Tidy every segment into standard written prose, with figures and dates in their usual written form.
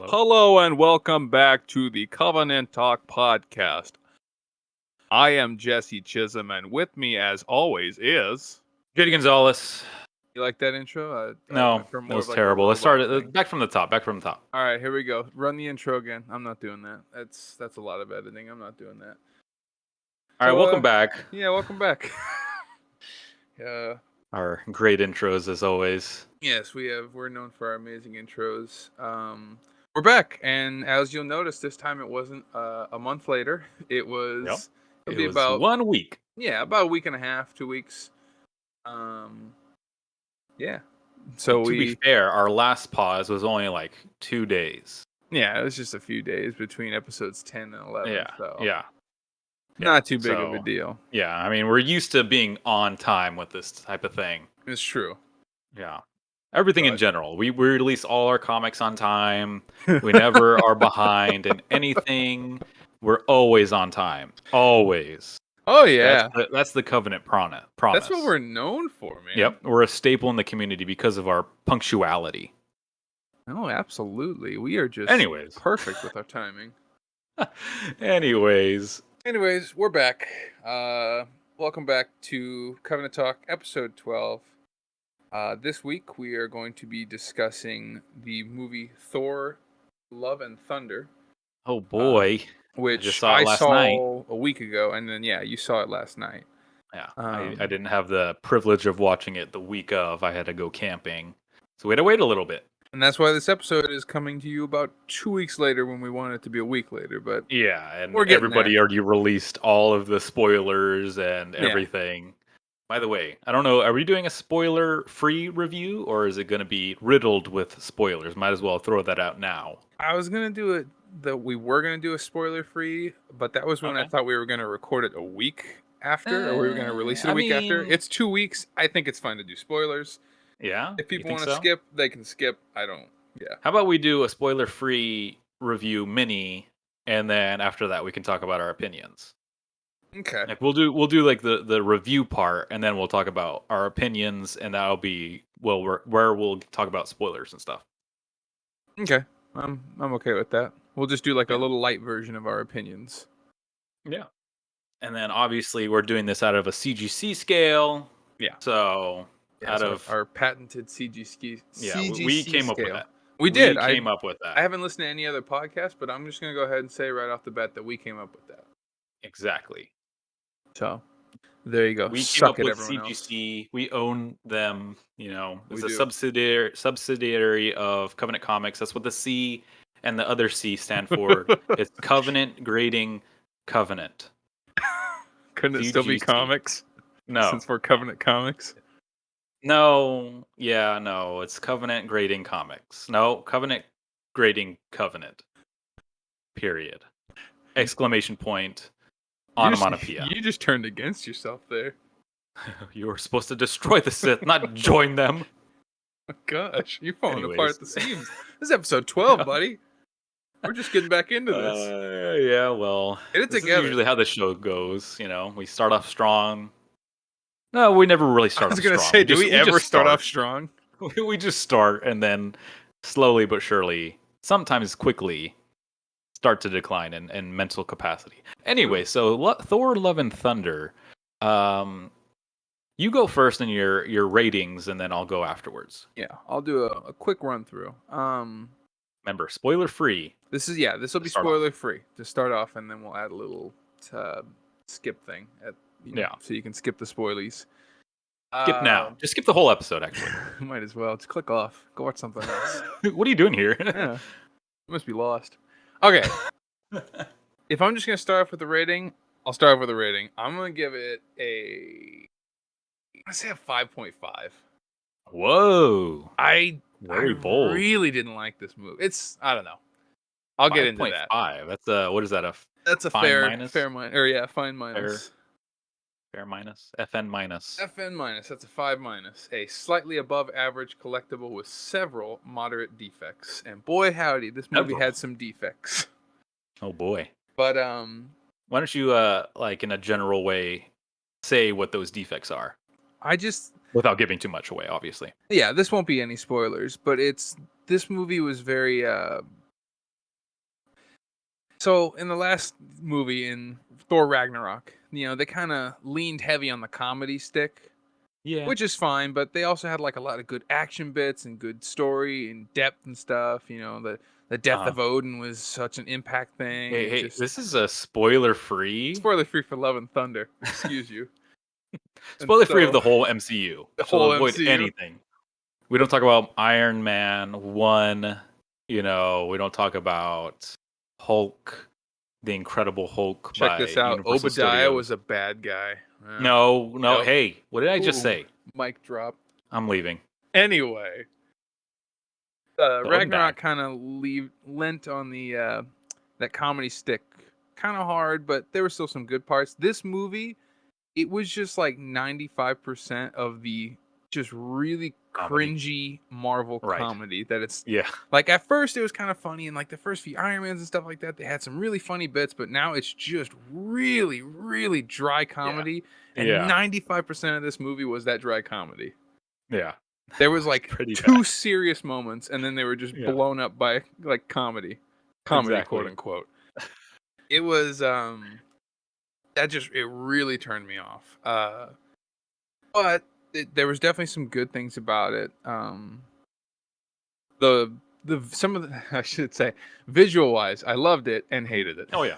Hello and welcome back to the Covenant Talk podcast. I am Jesse Chisholm, and with me, as always, is JD Gonzalez. You like that intro? No, that was terrible. Let's start it back from the top. All right, here we go. Run the intro again. I'm not doing that. That's a lot of editing. I'm not doing that. All right, welcome back. Yeah, welcome back. Our great intros, as always. Yes, we're known for our amazing intros. We're back, and as you'll notice, this time it wasn't a month later. It was. Yep. It was about 1 week. Yeah, about a week and a half, 2 weeks. Yeah. So to be fair, our last pause was only like 2 days. Yeah, it was just a few days between episodes 10 and 11. Yeah. Not too big of a deal. Yeah, I mean, we're used to being on time with this type of thing. It's true. Yeah. Everything in general. We release all our comics on time. We never are behind in anything. We're always on time. Always. Oh, yeah. That's the Covenant promise. That's what we're known for, man. Yep. We're a staple in the community because of our punctuality. Oh, absolutely. We are just perfect with our timing. Anyways, we're back. Welcome back to Covenant Talk, episode 12. This week, we are going to be discussing the movie Thor, Love and Thunder. Oh, boy. Which I saw a week ago, and then, you saw it last night. Yeah, I didn't have the privilege of watching it the week of. I had to go camping. So we had to wait a little bit. And that's why this episode is coming to you about 2 weeks later when we want it to be a week later. But yeah, and everybody already released all of the spoilers and everything. By the way, I don't know, are we doing a spoiler-free review, or is it going to be riddled with spoilers? Might as well throw that out now. I was going to do it, we were going to do a spoiler-free, but that was when I thought we were going to record it a week after, or we were going to release it a week after. It's 2 weeks. I think it's fine to do spoilers. Yeah? If people want to skip, they can skip. I don't. Yeah. How about we do a spoiler-free review mini, and then after that we can talk about our opinions. Okay. Like we'll do like the review part, and then we'll talk about our opinions, and that'll be where we'll talk about spoilers and stuff. Okay. I'm okay with that. We'll just do like a little light version of our opinions. Yeah. And then obviously we're doing this out of a CGC scale. Yeah. So out of our patented CGC we came scale. Up with that. We did. I came up with that. I haven't listened to any other podcast, but I'm just going to go ahead and say right off the bat that we came up with that. Exactly. So there you go. We came up with CGC. Else. We own them. You know, it's a subsidiary of Covenant Comics. That's what the C and the other C stand for. It's Covenant Grading Covenant. Couldn't it still be comics? No. Since we're Covenant Comics? No. Yeah, no. It's Covenant Grading Comics. No, Covenant Grading Covenant. Period. Exclamation point. Onomatopoeia. You just turned against yourself there. You were supposed to destroy the Sith, not join them. Oh, gosh, you're falling apart at the seams. This is episode 12, buddy. We're just getting back into this. Yeah, well, this is usually how the show goes. You know, we start off strong. No, we never really start off strong. I was going to say, do we ever start off strong? We just start, and then slowly but surely, sometimes quickly, start to decline in mental capacity. Anyway, so Thor, Love and Thunder. You go first in your ratings, and then I'll go afterwards. Yeah, I'll do a quick run through. Remember, spoiler free. This will be spoiler free to start off, and then we'll add a little skip thing so you can skip the spoilies. Skip now. Just skip the whole episode, actually. Might as well. Just click off. Go watch something else. What are you doing here? Yeah. You must be lost. Okay. If I'm just going to start off with the rating, I'll start off with a rating. I'm going to give it I'd say a 5.5. Whoa. Very bold. Really didn't like this movie. I don't know. I'll get into that. 5. That's what is that? That's a fair minus? Fine minus. Fair minus. FN minus. FN minus. That's a 5 minus. A slightly above average collectible with several moderate defects. And boy howdy, this movie had some defects. Oh boy. But why don't you like in a general way say what those defects are? Without giving too much away, obviously. Yeah, this won't be any spoilers, but this movie was very So in the last movie in Thor Ragnarok, they kind of leaned heavy on the comedy stick, Yeah. which is fine, but they also had like a lot of good action bits and good story and depth and stuff. The death Uh-huh. of Odin was such an impact thing. Hey, It hey, just this is a spoiler-free, spoiler free for Love and Thunder. Excuse you. And spoiler-free of so the whole MCU. the So whole avoid MCU. anything. We don't talk about Iron Man 1, we don't talk about Hulk, The Incredible Hulk Check by this out. Universal Obadiah was Studios. a bad guy. No, Yep. hey, what did I just Ooh, say? mic drop. I'm leaving. Anyway, Going Ragnarok back. kind of lent on the that comedy stick kind of hard, but there were still some good parts. This movie, it was just like 95% of the just really Comedy. cringy Marvel Right. comedy that it's Yeah. like at first it was kind of funny and like the first few Iron Mans and stuff like that, they had some really funny bits, but now it's just really, really dry Yeah. comedy. And Yeah. 95% of this movie was that dry comedy. Yeah. There was It's like pretty two bad. serious moments, and then they were just Yeah. blown up by like comedy, quote Exactly. unquote. It was it really turned me off. But there was definitely some good things about it. The some of the I should say visual wise, I loved it and hated it. Oh yeah.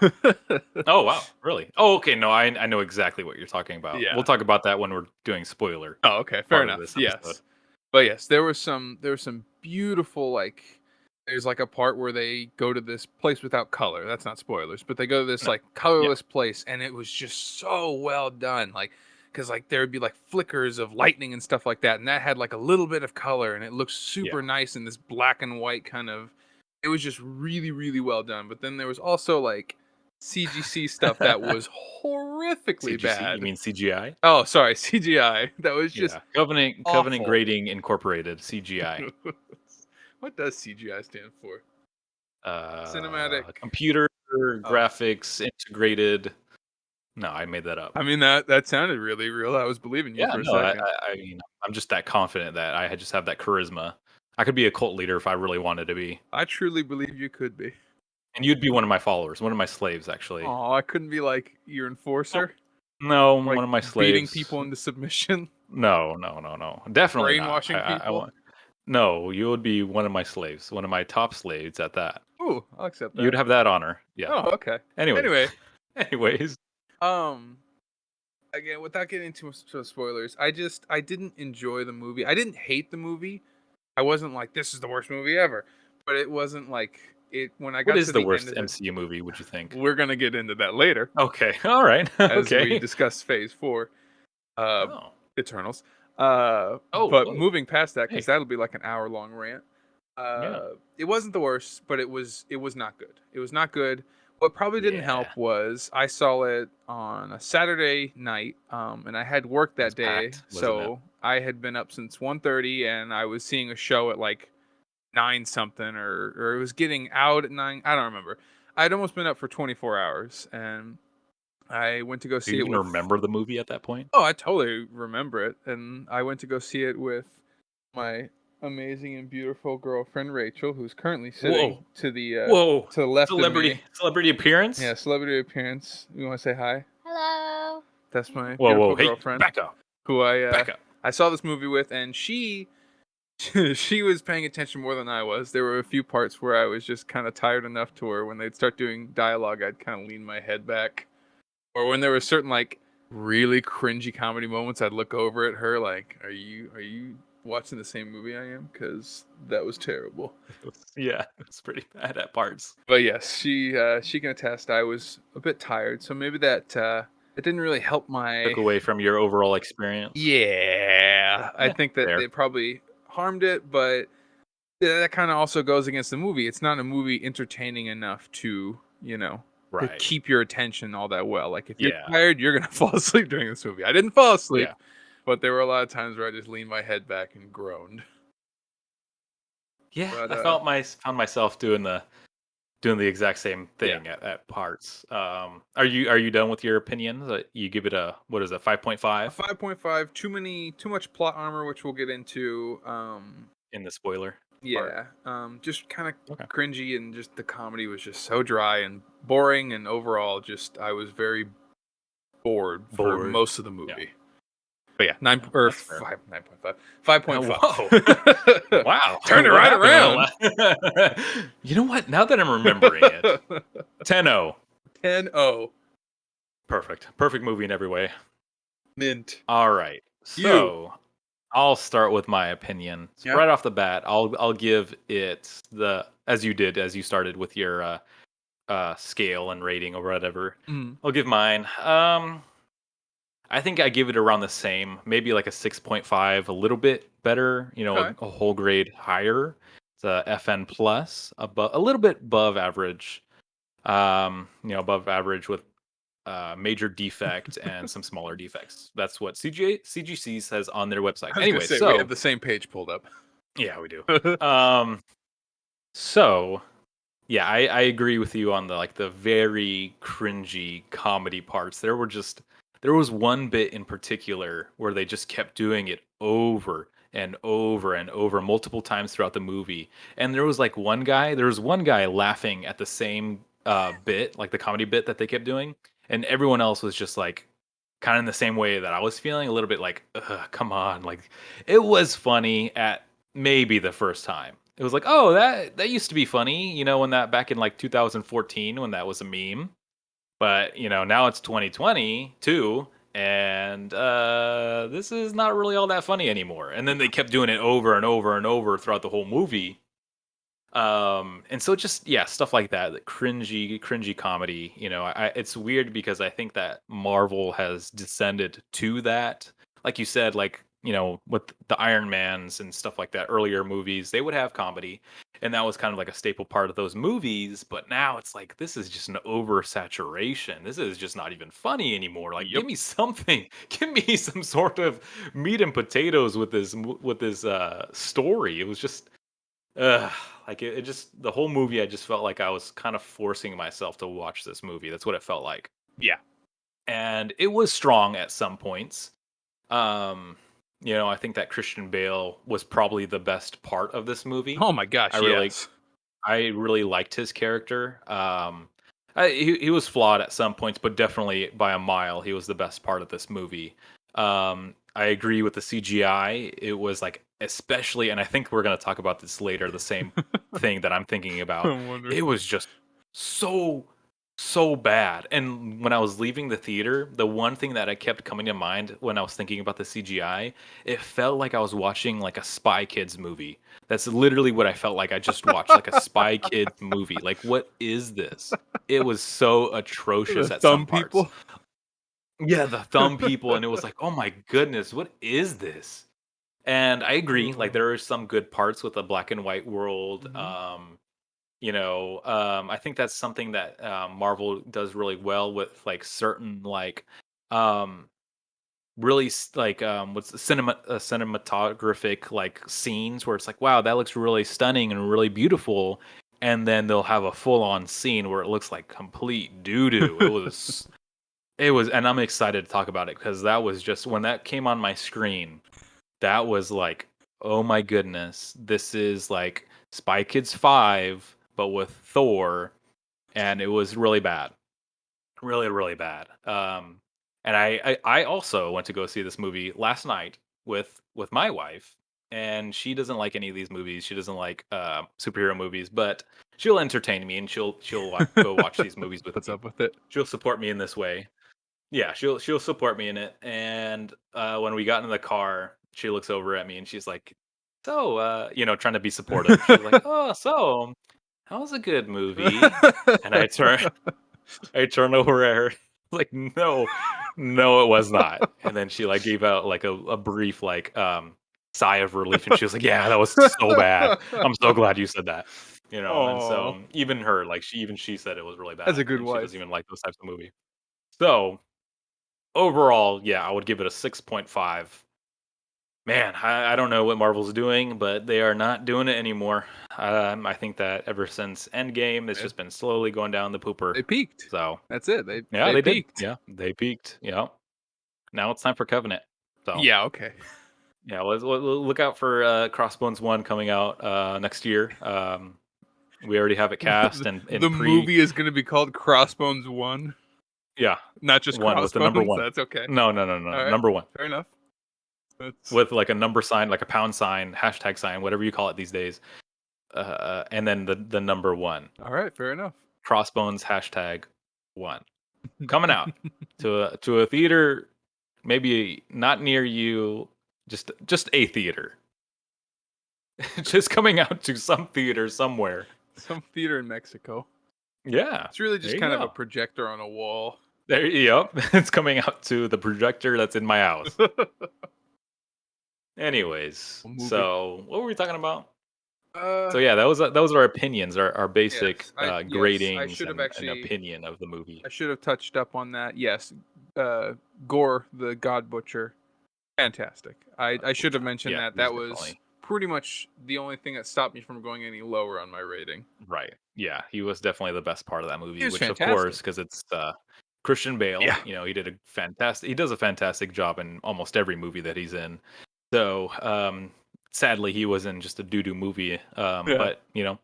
Oh wow. Really? Oh okay. No, I know exactly what you're talking about. Yeah. We'll talk about that when we're doing spoiler Oh, okay, fair part of enough. this episode. Yes, but yes, there was some beautiful like. There's like a part where they go to this place without color. That's not spoilers, but they go to this No. like Yeah. colorless place, and it was just so well done. Like, because like there would be like flickers of lightning and stuff like that, and that had like a little bit of color, and it looked Yeah. super nice in this black and white kind of. It was just really, really well done. But then there was also like CGC stuff that was horrifically CGC? You bad. mean CGI? Oh, sorry, CGI. That was just Yeah. Covenant awful. Grading Incorporated, CGI. What does CGI stand for? Cinematic. Computer Oh, graphics integrated. No, I made that up. I mean that sounded really real. I was believing you Yeah, for a no, second. I mean, I'm just that confident that just have that charisma. I could be a cult leader if I really wanted to be. I truly believe you could be. And you'd be one of my followers, one of my slaves, actually. Oh, I couldn't be like your Nope. enforcer, No, like one of my beating slaves. people into submission, No. Definitely not. brainwashing I people. want. No, you would be one of my slaves, one of my top slaves at that. Ooh, I'll accept You'd that. have that honor. Yeah. Oh, okay. Anyways. Anyway, Anyways. um, again, without getting too much to spoilers, I didn't enjoy the movie. I didn't hate the movie. I wasn't like this is the worst movie ever, but it wasn't like it when I What got is to the the end worst of it. MCU movie, would you think? We're gonna get into that later Okay. All right. as we Okay. discuss Phase 4, uh, Oh. Eternals. Oh, But whoa. moving past that, because Hey. that'll be like an hour-long rant. Yeah. It wasn't the worst, but it was not good. It was not good. What probably didn't Yeah. help was I saw it on a Saturday night, and I had work It was that day, packed, wasn't it? so I had been up since 1:30, and I was seeing a show at like 9 something, or it was getting out at 9. I don't remember. I'd almost been up for 24 hours, and I went to go Do see you it even with. remember the movie at that point? Oh, I totally remember it, and I went to go see it with my amazing and beautiful girlfriend Rachel, who's currently sitting Whoa. to the Whoa. left of Celebrity me. appearance? Yeah, celebrity appearance. You want to say hi? Hello. That's my Whoa. beautiful Hey, girlfriend back up. who Back up. I saw this movie with, and she she was paying attention more than I was. There were a few parts where I was just kind of tired enough to where when they'd start doing dialogue, I'd kind of lean my head back, or when there were certain like really cringy comedy moments, I'd look over at her like, "Are you watching the same movie I am?" Because that was terrible. Yeah, it's pretty bad at parts. But yes, she can attest. I was a bit tired, so maybe that it didn't really help my. Took away from your overall experience. Yeah, I Yeah, think that fair. they probably harmed it, but that kind of also goes against the movie. It's not a movie entertaining enough to to Right. keep your attention all that well. Like if you're Yeah. tired, you're gonna fall asleep during this movie. I didn't fall asleep, Yeah. but there were a lot of times where I just leaned my head back and groaned. Yeah, But I found myself doing the exact same yeah, thing at parts. Are you done with your opinions? You give it a what is it, a 5.5 5.5. Too much plot armor, which we'll get into. in the spoiler? Yeah, just kind of Okay. cringy, and just the comedy was just so dry and boring, and overall, just I was very bored for Bored. most of the Yeah. movie. But yeah, Nine yeah, or that's fair. five, 9.5, 5.5. Whoa. Wow. Turn it What right happened in around. the You know what? Now that I'm remembering it, 10-0. 10-0. Perfect. Perfect movie in every way. Mint. All right. You. So I'll start with my opinion. So Yeah. right off the bat, I'll give it the as you did as you started with your scale and rating or whatever. Mm. I'll give mine. I think I give it around the same, maybe like a 6.5, a little bit better, Okay. a whole grade higher. It's a FN plus, above, a little bit above average. Above average with major defect and some smaller defects. That's what CGC says on their website. I was gonna Anyway, say we have so the same page pulled up. yeah, we do. Um, so yeah, I agree with you on the very cringy comedy parts. There was one bit in particular where they just kept doing it over and over and over multiple times throughout the movie. And there was one guy laughing at the same bit, like the comedy bit that they kept doing, and everyone else was just like kind of in the same way that I was feeling, a little bit like, ugh, come on. Like it was funny at maybe the first time. It was like, oh, that used to be funny, when that back in like 2014 when that was a meme. But now it's 2022, and this is not really all that funny anymore. And then they kept doing it over and over and over throughout the whole movie. And so just yeah, stuff like that, cringy comedy. It's weird because I think that Marvel has descended to that. Like you said, like with the Iron Mans and stuff like that, earlier movies, they would have comedy, and that was kind of like a staple part of those movies. But now it's like this is just an oversaturation. This is just not even funny anymore. Like, Yep. give me something, give me some sort of meat and potatoes with this story. It was just Ugh, like it just the whole movie. I just felt like I was kind of forcing myself to watch this movie. That's what it felt like, Yeah. and it was strong at some points. Um, I think that Christian Bale was probably the best part of this movie. Oh my I gosh, really, yes. I really liked his character. He was flawed at some points, but definitely by a mile, he was the best part of this movie. I agree with the CGI. It was like, especially, and I think we're going to talk about this later, the same thing that I'm thinking about. I'm wondering. It was just so, so bad. And when I was leaving the theater, the one thing that I kept coming to mind when I was thinking about the CGI, it felt like I was watching like a Spy Kids movie. That's literally what I felt like. I just watched like a Spy Kids movie. Like, what is this? It was so atrocious The at some thumb parts. people. Yeah, the thumb people, and it was like, oh my goodness, what is this? And I agree, like Oh. there are some good parts with the black and white world. Mhm. I think that's something that Marvel does really well with like certain like um really what's the cinematographic like scenes where it's like, wow, that looks really stunning and really beautiful, and then they'll have a full on scene where it looks like complete doo doo. It was, and I'm excited to talk about it because that was just when that came on my screen, that was like, oh my goodness, this is like Spy Kids 5 but with Thor, and it was really bad. Really, really bad. And I also went to go see this movie last night with my wife, and she doesn't like any of these movies. She doesn't like superhero movies, but she'll entertain me and go watch these movies with What's me. up with it? She'll support me in this way. Yeah, she'll support me in it. And when we got in the car, she looks over at me and she's like, "So, trying to be supportive." She's like, "Oh, so that was a good movie." And I turn over at her like, "No, no, it was not." And then she like gave out like a brief like sigh of relief, and she was like, "Yeah, that was so bad. I'm so glad you said that." And Oh, so even her, like she said it was really that's bad, a good and she doesn't wife. even like those types of movie. So overall, yeah, I would give it a 6.5. Man, I don't know what Marvel's doing, but they are not doing it anymore. I think that ever since Endgame, it's They just been slowly going down the pooper. they peaked. So That's it. They yeah, they they did. peaked. Yeah, they peaked. Yeah. Now it's time for Covenant. So Yeah, okay. Yeah, we'll look out for Crossbones 1 coming out next year. We already have it cast and in The movie is going to be called Crossbones 1, yeah, not just 1 with the number Crossbones. 1. That's okay. No, All right, number 1 fair enough. That's with like a number sign, like a pound sign, hashtag sign, whatever you call it these days. And then the number 1. all right, fair enough. Crossbones hashtag 1 coming out to a theater, maybe not near you, just a theater. Just coming out to some theater somewhere. Some theater in Mexico. Yeah, It's really there just you kind of a go. projector on a wall. There, yep, it's coming out to the projector that's in my house. Anyways, Movie. so what were we talking about? Uh, So yeah, that was our opinions, our basic yes, I gradings should have and actually. opinion of the movie. I should have touched up on that. Yes, Gore the God Butcher, fantastic. I should have mentioned Yeah, that. he was That was definitely pretty much the only thing that stopped me from going any lower on my rating. right. Yeah, he was definitely the best part of that He movie, was which of fantastic. course, because it's Christian Bale. Yeah. You know, he does a fantastic job in almost every movie that he's in. So sadly, he was in just a doo doo movie. Yeah. But you know,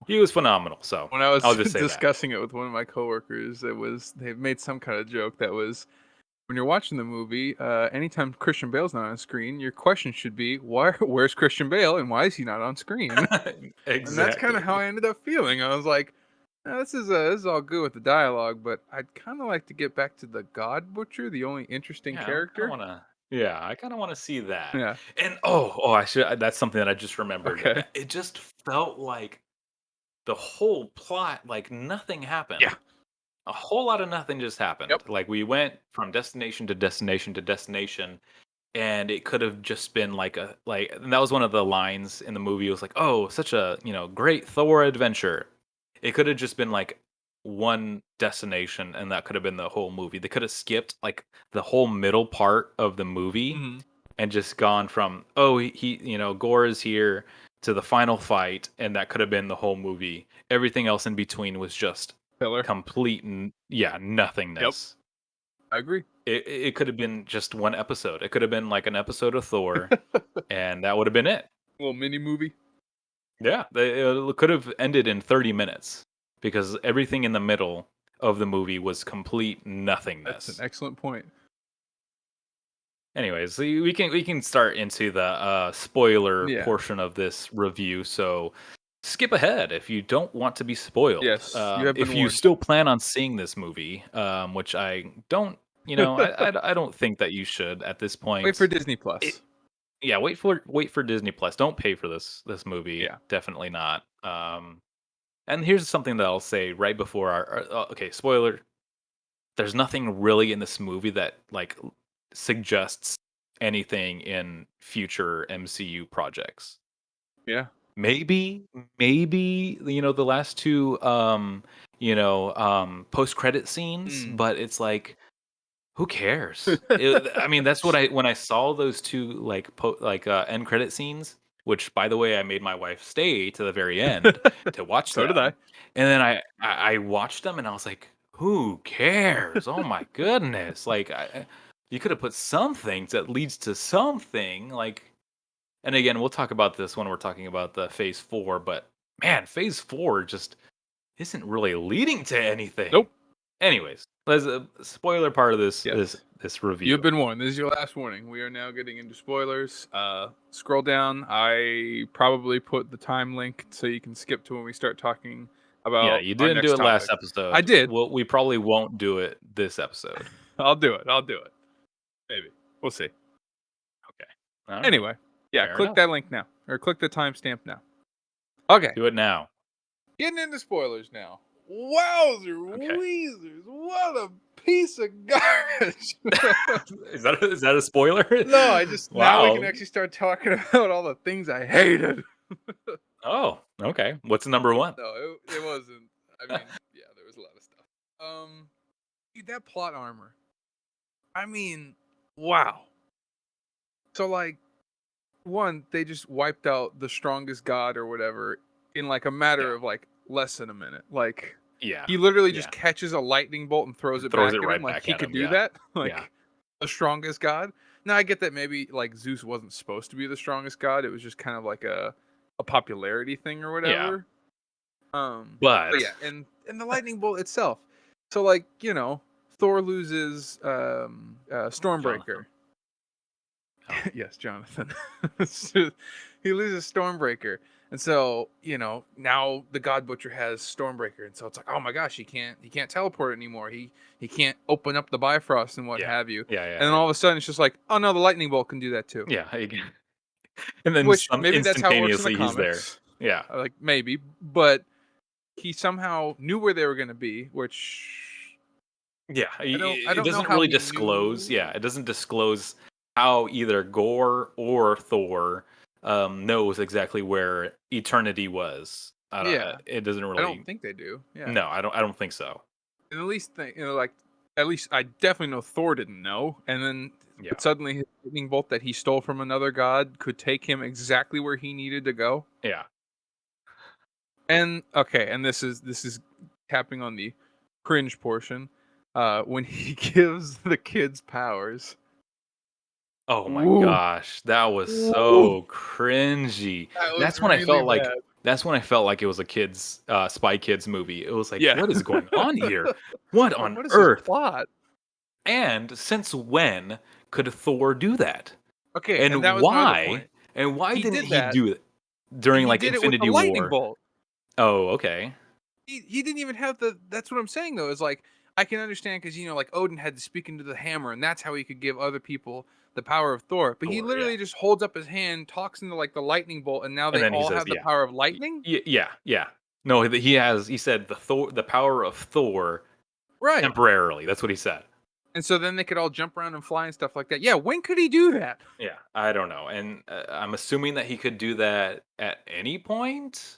he was phenomenal. So When I was I'll just say that. discussing it with one of my coworkers, they made some kind of joke that was when you're watching the movie, anytime Christian Bale's not on screen, your question should be, where's Christian Bale and why is he not on screen? And that's kind of how Exactly. I ended up feeling. I was like, this is all good with the dialogue, but I'd kind of like to get back to the God Butcher, the only interesting Yeah, I kind of character. want to. Yeah, I kind of want to see that. Yeah. And I should. That's something that I just remembered. Okay. It just felt like the whole plot, like nothing happened. Yeah. A whole lot of nothing just happened. Yep. Like we went from destination to destination to destination, and it could have just been and that was one of the lines in the movie. It was like, oh, such a great Thor adventure. It could have just been like one destination, and that could have been the whole movie. They could have skipped like the whole middle part of the movie Hmm. and just gone from Gore is here to the final fight, and that could have been the whole movie. Everything else in between was just Filler. complete Yep. nothingness. I agree. It could have been just one episode. It could have been like an episode of Thor, and that would have been it. Little mini movie. Yeah, it could have ended in 30 minutes because everything in the middle of the movie was complete That's an nothingness. excellent point. Anyways, so we can start into the spoiler Yeah. portion of this review. So skip ahead if you don't want to be spoiled. Yes, you have been If you warned. still plan on seeing this movie, which I don't, I don't think that you should at this Wait for point. Disney It, Plus. yeah, wait for Disney Plus. Don't pay for this movie. Yeah. Definitely not. And here's something that I'll say right before okay, spoiler. There's nothing really in this movie that like suggests anything in future MCU projects. Yeah. Maybe the last two post credit scenes, Mm. but it's like who cares? I mean, that's what I when I saw those two end credit scenes, which by the way, I made my wife stay to the very end to watch So did I. them, and then I watched them and I was like, who cares? Oh my goodness! Like you could have put something that leads to something like. And again, we'll talk about this when we're talking about the Phase 4, but man, Phase 4 just isn't really leading to anything. Nope. Anyways, there's a spoiler part of this Yes. this review. You've been warned. This is your last warning. We are now getting into spoilers. Scroll down. I probably put the time link so you can skip to when we start talking Yeah, about you our didn't do next it last topic. episode. I did. We probably won't do it this episode. I'll do it. Maybe. We'll see. Okay. All right. Anyway, yeah, Fair click enough. that link now. Or click the timestamp now. Okay. Do it now. Getting into spoilers now. Wowzer Okay. Weezers. What a piece of garbage. Is that a spoiler? No, I just now we Wow. can actually start talking about all the things I hated. Oh, okay. What's number one? No, it wasn't. I mean, yeah, there was a lot of stuff. Dude, that plot armor. I mean, wow. So like, one, they just wiped out the strongest god or whatever in like a matter Yeah. of like less than a minute. Like, Yeah. he literally Yeah. just catches a lightning bolt and throws it Throws back it at right him. Like back he at could him, do yeah. that. Like Yeah. the strongest god. Now I get that maybe like Zeus wasn't supposed to be the strongest god. It was just kind of like a popularity thing or Yeah, whatever. But but yeah, and the lightning bolt itself. So like, Thor loses Stormbreaker. Jonathan. Oh, Yes, Jonathan. So he loses Stormbreaker. And so, now the God Butcher has Stormbreaker. And so it's like, oh my gosh, he can't teleport anymore. He can't open up the Bifrost and what yeah, have you. yeah, And yeah, then all of a sudden it's just like, oh no, the lightning bolt can do that too. yeah. And then Which some maybe that's how it works in the instantaneously he's there. comics. Yeah, Like maybe, but he somehow knew where they were going to be, which yeah. I It don't know doesn't how really he disclose. knew. Yeah, it doesn't disclose how either Gore or Thor knows exactly where Eternity was. I don't. Yeah, It doesn't I don't really. think they do. Yeah, No, I don't. I don't think so. and at least like at least I definitely know Thor didn't know, and then Yeah. but suddenly his lightning bolt that he stole from another god could take him exactly where he needed to go. Yeah. And okay, and this is tapping on the cringe portion. When he gives the kids powers. Oh my Ooh, gosh, that was ooh, so cringy. that was That's when I really felt like bad. that's when I felt like it was a kids Spy Kids movie. It was like, Yeah. what is going on here? What Like, on what is this earth? plot? And since when could Thor do that? Okay, and And that was my other why? point. And why He didn't did he that, do it and during he like did it with the Infinity lightning War? bolt. Oh, okay. He didn't even have the. That's what I'm saying though. Is like I can understand because like Odin had to speak into the hammer, and that's how he could give other people the power of Thor. But he Thor, yeah. literally just holds up his hand, talks into like the lightning bolt, and now And they then he all says, have the yeah. power of lightning. Yeah, yeah. No, he said the power of Thor Right. temporarily. That's what he said. And so then they could all jump around and fly and stuff like that. Yeah, when could he do that? Yeah, I don't know, and I'm assuming that he could do that at any point.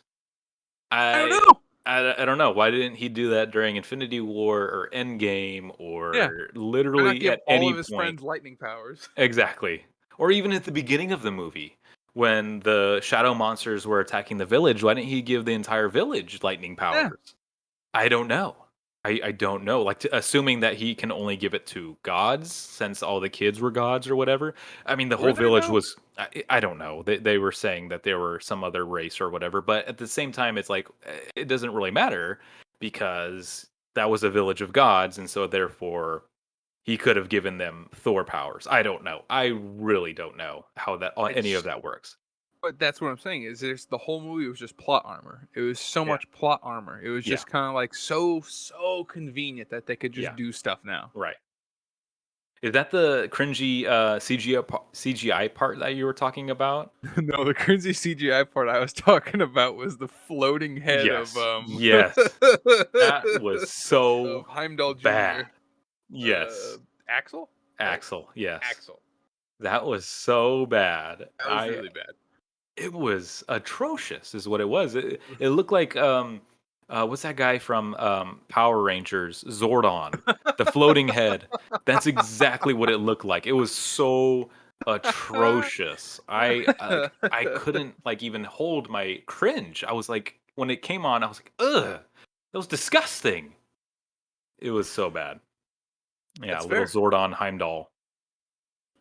I don't I, know. I don't know. Why didn't he do that during Infinity War or Endgame Yeah. or Why not literally give at all any of his point? friends lightning powers? Exactly, or even at the beginning of the movie when the shadow monsters were attacking the village. Why didn't he give the entire village lightning Yeah. powers? I don't know. I don't know. Like, assuming that he can only give it to gods, since all the kids were gods or whatever. I mean, the Were whole they village though? was. I don't know. They were saying that there were some other race or whatever, but at the same time, it's like it doesn't really matter because that was a village of gods, and so therefore he could have given them Thor powers. I don't know. I really don't know how that any of It's that works. But that's what I'm saying is there's the whole movie was just plot armor. It was so Yeah. much plot armor. It was Yeah. just kind of like so convenient that they could just Yeah. do stuff now. Right. Is that the cringy CGI part that you were talking about? No, the cringy CGI part I was talking about was the floating head of Yes. Yes. That was of so Heimdall bad. Jr. Yes. Axel, right? Axel, yes. Axel. That was so bad. That was really bad. It was atrocious is what it was. It looked like what's that guy from Power Rangers, Zordon, the floating head. That's exactly what it looked like. It was so atrocious. I couldn't like even hold my cringe. I was like when it came on, I was like, ugh, that was disgusting. It was so bad. Yeah, That's little fair. Zordon Heimdall.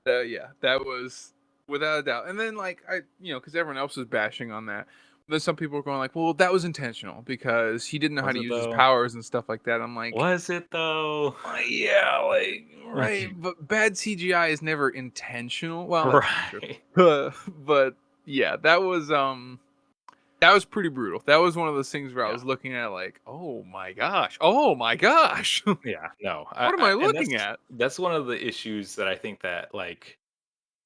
Yeah, that was without a doubt. And then like because everyone else was bashing on that. Then some people were going like, "Well, that was intentional because he didn't know how Was to it use his though? powers and stuff like that." I'm like, Was it though? Yeah, like right, but bad CGI is never intentional. Well, that's not true, Right. but yeah, that was pretty brutal. That was one of those things where I Yeah. was looking at like, oh my gosh, Yeah, no, what am I and looking at? that's one of the issues that I think that like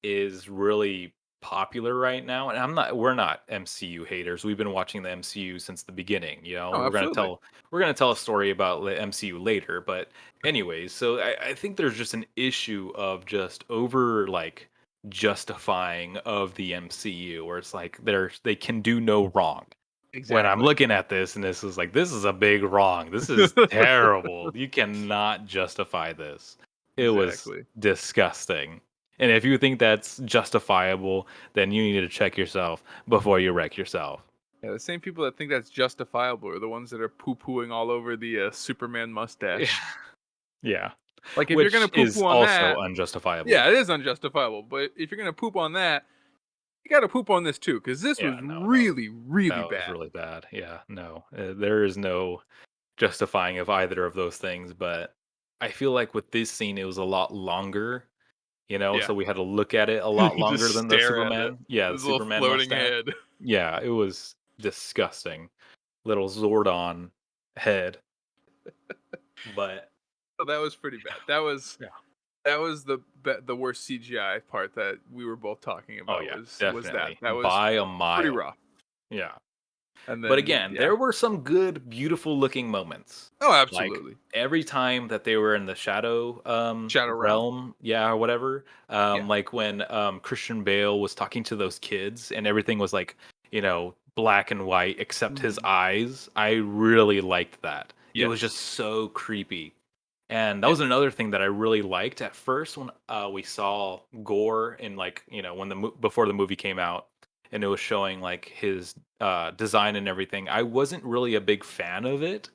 is really popular right now. And we're not MCU haters. We've been watching the MCU since the beginning. You know, Oh, absolutely, we're gonna tell a story about the MCU later. But anyways, so I think there's just an issue of just over like justifying of the MCU, where it's like they can do no wrong. When I'm exactly, looking at this and this is like, this is a big wrong. This is terrible. You cannot justify this. It was exactly. disgusting. And if you think that's justifiable, then you need to check yourself before you wreck yourself. Yeah, the same people that think that's justifiable are the ones that are poo pooing all over the Superman Yeah. mustache. Yeah. Like if you're gonna Which poo is poo on also that, unjustifiable. yeah, it is unjustifiable. But if you're gonna poop on that, you gotta poop on this too, because this Yeah, was no, really, really that was bad. really bad. Yeah, no, there is no justifying of either of those things. But I feel like with this scene, it was a lot longer. Yeah, So we had to look at it a lot just longer than the stare at it. Superman. Yeah, the This little Superman floating mustache. head. Yeah, it was disgusting. Little Zordon head. But So that was pretty bad. yeah. That was the worst CGI part that we were both talking Oh about yeah, was that. definitely That was by a pretty mile. rough. Yeah. And But then again, yeah. there were some good, beautiful looking moments. Oh, Like absolutely. every time that they were in the shadow Shadow Realm. realm, yeah, or whatever. Yeah. Like when Christian Bale was talking to those kids and everything was like, black and white except his Mhm. eyes. I really liked that. It was just Yes. so creepy. And that Yeah. was another thing that I really liked at first when we saw Gore in like when before the movie came out, and it was showing like his design and everything. I wasn't really a big fan of it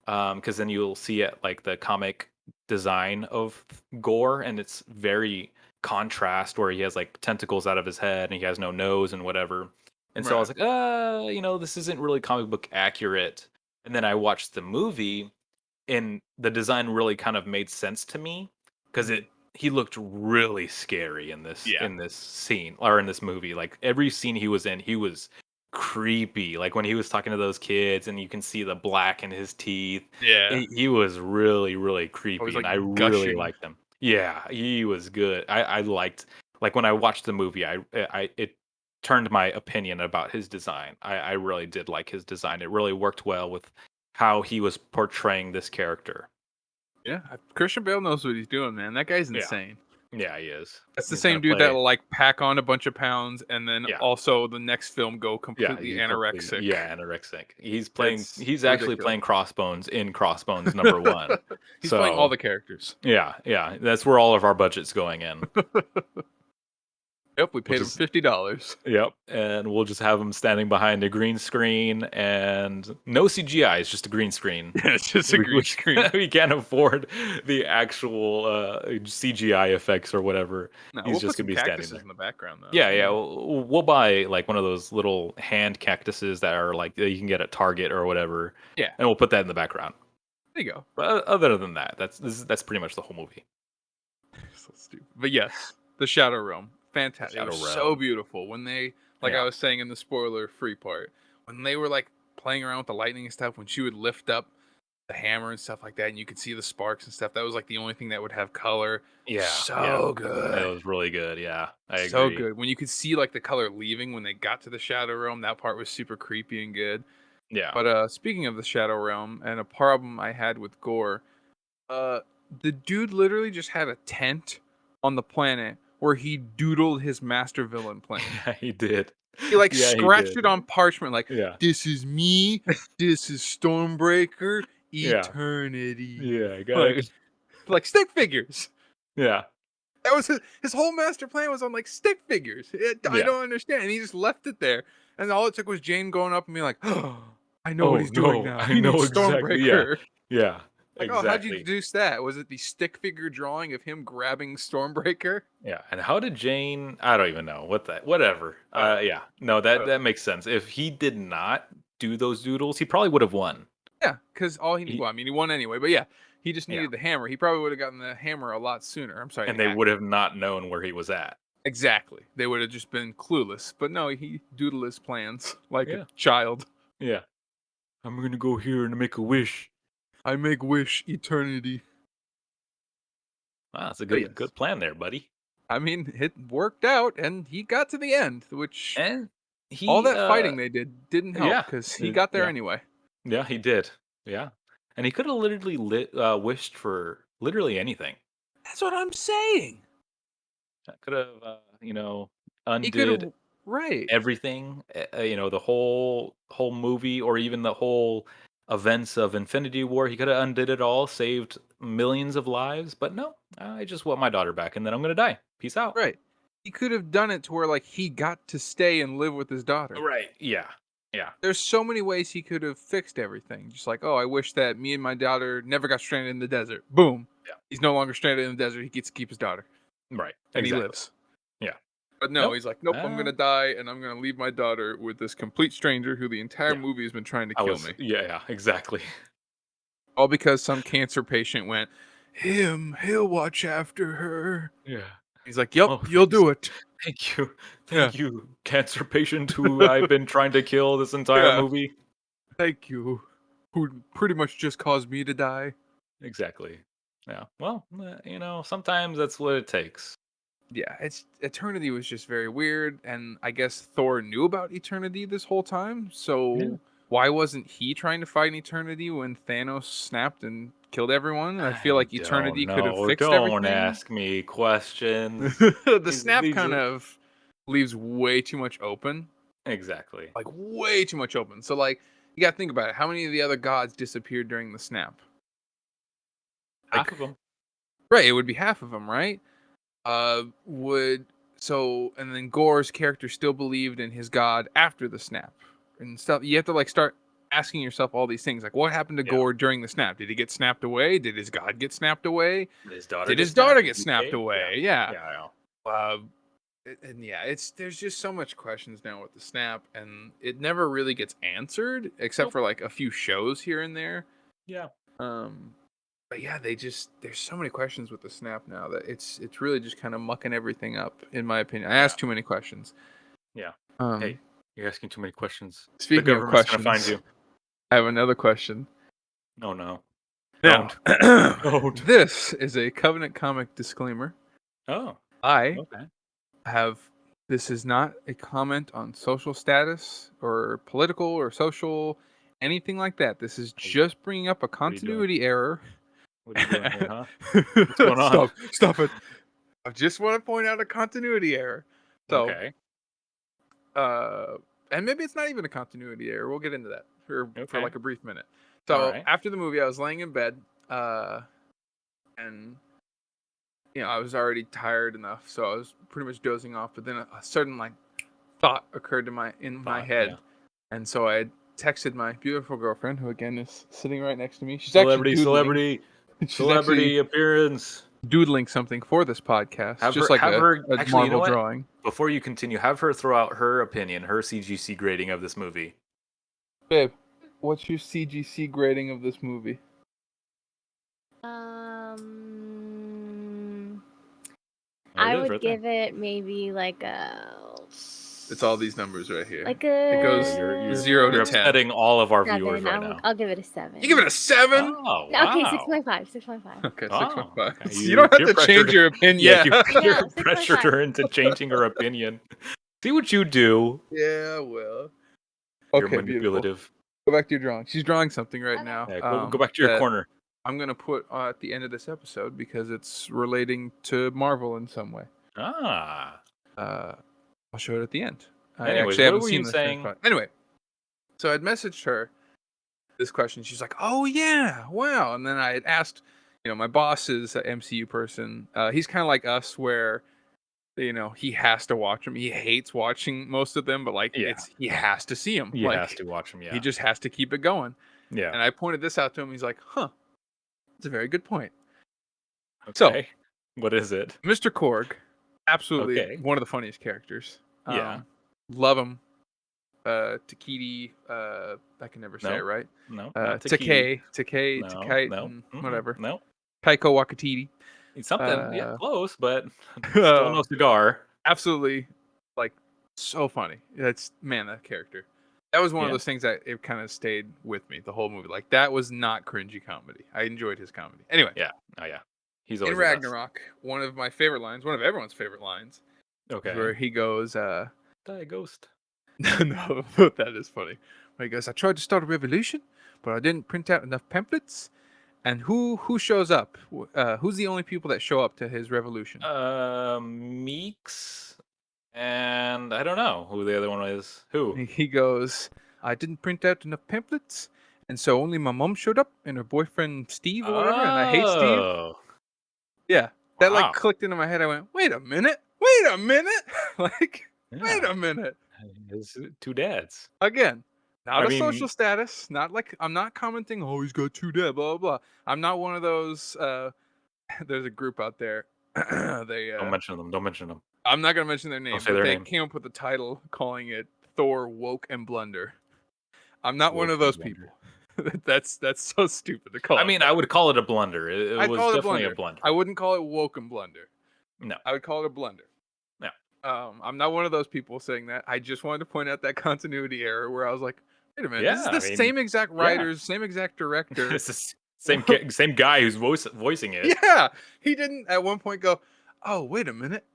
because then you'll see it like the comic design of Gore, and it's very contrast where he has like tentacles out of his head and he has no nose and whatever. And so I was Right. like, this isn't really comic book accurate. And then I watched the movie and the design really kind of made sense to me because Mhm. it he looked really scary in this Yeah. scene or in this movie. Like every scene he was in, he was creepy. Like when he was talking to those kids and you can see the black in his teeth. Yeah. He was really, really I was creepy, and like I really gushing. liked him. Yeah, he was good. I liked like when I watched the movie, I it turned my opinion about his design. I really did like his design. It really worked well with how he was portraying this character. Yeah. Christian Bale knows what he's doing, man. That guy's Yeah. insane. Yeah, he is. That's the He's gonna same dude that play. will like pack on a bunch of pounds and then Yeah. also the next film go Yeah, completely he's complete. anorexic. Yeah, anorexic. It's He's actually ridiculous. playing Crossbones in Crossbones number 1. He's playing all So, the characters. yeah, yeah, that's where all of our budget's going in. Yep, we We'll paid him just $50. Yep, and we'll just have him standing behind a green screen and no CGI. It's just a green screen. Yeah, it's just a green We screen. we can't afford the actual CGI effects or whatever. No, He's we'll just put gonna some be standing cactuses there. in the background though. Yeah, You yeah. know, We'll buy like one of those little hand cactuses that are like that you can get at Target or whatever, yeah, and we'll put that in the background. there you go. But other than that, that's pretty much the whole movie. So stupid. But yes, the Shadow Realm, The fantastic. It was Shadow so Realm. beautiful when they, like I Yeah, was saying in the spoiler-free part, when they were like playing around with the lightning and stuff. When she would lift up the hammer and stuff like that, and you could see the sparks and stuff. That was like the only thing that would have color. yeah, yeah. So It good. was really good. Yeah, I So agree. good. When you could see like the color leaving when they got to the Shadow Realm, that part was super creepy and good. Yeah. But speaking of the Shadow Realm and a problem I had with Gore, uh the dude literally just had a tent on the planet where he doodled his master villain plan. Yeah, he did. He like Yeah, he scratched did. it on parchment like Yeah. this is me, this is Stormbreaker, Yeah. eternity. Yeah, I got Like it. like stick figures. Yeah. That was his whole master plan was on like stick figures. I Yeah. don't understand. And he just left it there. And all it took was Jane going up and being like, "Oh, I know what Oh, he's doing no. now. I He needs know exactly. Yeah. Stormbreaker." Yeah. Like, "Oh, how'd you Exactly. deduce that? Was it the stick figure drawing of him grabbing Stormbreaker?" Yeah. And how did Jane I don't even know. Whatever. I don't know. Yeah. No, I don't that know. makes sense. If he did not do those doodles, he probably would have won. Yeah, because all He well, I mean, he won anyway, but yeah, he just Yeah. needed the hammer. He probably would have gotten the hammer a lot sooner. I'm sorry, And the they axe. would have not known where he was at. Exactly. They would have just been clueless. But no, he doodled his plans like a Yeah. child. Yeah. I'm gonna go here and make a wish. I make wish eternity. Wow, that's a But good yes. plan there, buddy. I mean, it worked out, and he got to the end, which And all he that fighting they didn't help yeah. because he got there Yeah. anyway. Yeah, he did. Yeah. And he could have literally wished for literally anything. That's what I'm saying. That could have, He could undid have, right? everything. The whole movie, or even the whole events of Infinity War. He could have undid it all, saved millions of lives. But no, I just want my daughter back, and then I'm gonna die. Peace out. Right. He could have done it to where like he got to stay and live with his daughter. Right. Yeah. Yeah. There's so many ways he could have fixed everything. Just like, oh, I wish that me and my daughter never got stranded in the desert. Boom. He's no longer stranded in the desert. He gets to keep his daughter. Right. And Exactly. he lives. Yeah. But no, Nope. he's like, nope, I'm going to die, and I'm going to leave my daughter with this complete stranger who the entire movie has been trying to kill me. Yeah, exactly. All because some cancer patient went, he'll watch after her. Yeah. He's like, yep, you'll do it. Thank you. Thank you, cancer patient who I've been trying to kill this entire movie. Thank you. Who pretty much just caused me to die. Exactly. Yeah. Well, sometimes that's what it takes. Yeah, Eternity was just very weird, and I guess Thor knew about Eternity this whole time, so why wasn't he trying to fight Eternity when Thanos snapped and killed everyone? I feel like Eternity could have fixed everything. Don't ask me questions. The snap kind of leaves way too much open. Exactly. Like, way too much open. So, like, you gotta think about it. How many of the other gods disappeared during the snap? Half of them. Right, it would be half of them, right? And then Gore's character still believed in his god after the snap and stuff. You have to like start asking yourself all these things, like what happened to Gore during the snap? Did he get snapped away? Did his god get snapped away? Did his daughter get snapped away? Yeah. There's just so much questions now with the snap, and it never really gets answered except for like a few shows here and there. Yeah. But yeah, there's so many questions with the snap now that it's really just kind of mucking everything up, in my opinion. I asked too many questions. Yeah. Hey, you're asking too many questions. Speaking of questions, gonna find you. I have another question. Oh no. Now, Don't. This is a Covenant comic disclaimer. Oh. This is not a comment on social status or political or social, anything like that. This is just bringing up a continuity error. What are you doing here, huh? What's going on? Stop it. I just want to point out a continuity error. So, and maybe it's not even a continuity error. We'll get into that for like a brief minute. So after the movie, I was laying in bed, and I was already tired enough, so I was pretty much dozing off. But then a sudden like thought occurred to my head, and so I texted my beautiful girlfriend, who again is sitting right next to me. She's celebrity appearance. Doodling something for this podcast, have just her, like a Marvel drawing. Before you continue, have her throw out her opinion, her CGC grading of this movie. Babe, what's your CGC grading of this movie? I would give it maybe like a... It's all these numbers right here. Like it goes 0 to 10. Upsetting all of our viewers right now. I'll give it a 7. You give it a 7? Oh, wow. Okay, 6.5. Okay, 6.5. Okay. You don't have to change your opinion. Yeah, you pressured her into changing her opinion. See what you do. Yeah, well. You're manipulative. Beautiful. Go back to your drawing. She's drawing something right now. Yeah, go back to your corner. I'm going to put at the end of this episode because it's relating to Marvel in some way. I'll show it at the end. Anyways, I haven't seen this. Anyway, so I'd messaged her this question. She's like, "Oh yeah, wow!" And then I had asked, my boss is an MCU person. He's kind of like us, where he has to watch them. He hates watching most of them, but he has to see them. He has to watch them. Yeah, he just has to keep it going. Yeah. And I pointed this out to him. He's like, "Huh, that's a very good point." Okay. So, what is it? Mr. Korg, absolutely one of the funniest characters. Love him. Takiti, I can never say it right. No. Takei, whatever. No. Taiko Wakatiti. Something, close, but still no cigar. Absolutely, so funny. That character. That was one of those things that it kind of stayed with me the whole movie. Like, that was not cringy comedy. I enjoyed his comedy. Anyway. Yeah. Oh, yeah. He's always in Ragnarok, one of my favorite lines, one of everyone's favorite lines. Okay. Where he goes, Die ghost. No, that is funny. Where he goes, I tried to start a revolution, but I didn't print out enough pamphlets. And who shows up? Who's the only people that show up to his revolution? Meeks, and I don't know who the other one is. Who? He goes, I didn't print out enough pamphlets, and so only my mom showed up and her boyfriend Steve or whatever, and I hate Steve. Yeah, that clicked into my head. I went, wait a minute. Wait a minute. It's two dads. Again, not social status. Not like, I'm not commenting, oh, he's got two dads, blah, blah, blah. I'm not one of those there's a group out there. They Don't mention them. Don't mention them. I'm not gonna mention their name, Don't say but their they name. came up with a title calling it Thor Woke and Blunder. I'm not one Woke of those and people. That's so stupid to call I it mean, that. I would call it a blunder. It I'd was call it a definitely a blunder. blunder. I wouldn't call it woke and blunder. No. I would call it a blunder. No. I'm not one of those people saying that. I just wanted to point out that continuity error where I was like, wait a minute, Yeah, this is I the mean, same exact writers, same exact director. It's the same guy who's voicing it. Yeah, he didn't at one point go, oh, wait a minute,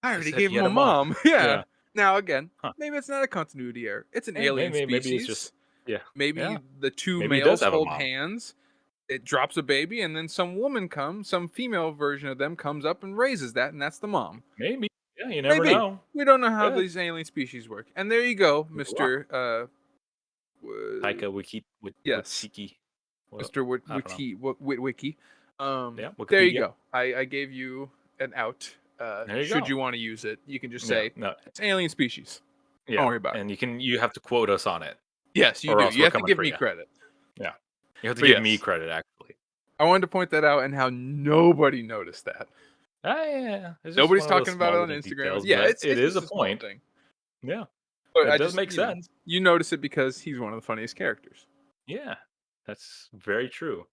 I already said gave he him had a a mom. mom. Yeah. Yeah. Now again, Huh. maybe it's not a continuity error. It's an Hey, alien maybe species. it's just Maybe yeah. the two Maybe he does males have a hold mom. hands. It drops a baby, and then some woman comes, some female version of them comes up and raises that, and that's the mom. Maybe. Yeah, you never Maybe. know. We don't know how Yeah. these alien species work. And there you go, You're Mr. Taika Waititi. Well, Mr. I don't know. Witwiki. Yeah, There you Wikipedia. go. I gave you an out. There you Should go. you want to use it, you can just Yeah, say no. it's alien species. Yeah. Don't worry about it. And you have to quote us on it. Yes, you or do. else You we're have to coming give for me you. credit. Yeah. You have to But give me yes. credit, actually. I wanted to point that out and how nobody noticed that. Yeah. It's just Nobody's one of those talking about small it on little Instagram. details, Yeah, but it's it is just a small point. thing. Yeah. But It I does just, make sense. You notice it because he's one of the funniest characters. Yeah. That's very true.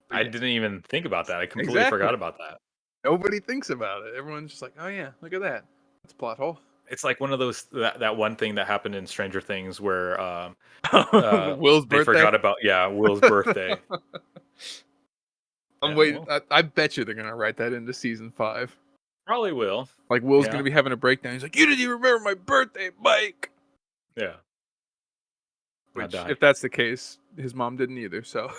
But I yes. didn't even think about that. I completely forgot about that. Nobody thinks about it. Everyone's just like, oh yeah, look at that. That's a plot hole. It's like one of those that one thing that happened in Stranger Things where Will's they birthday. forgot about Will's birthday. I'm Yeah, waiting. well. I bet you they're gonna write that into season 5. Probably will. Like Will's Yeah. gonna be having a breakdown. He's like, "You didn't even remember my birthday, Mike." Yeah. Which, die. if that's the case, his mom didn't either. So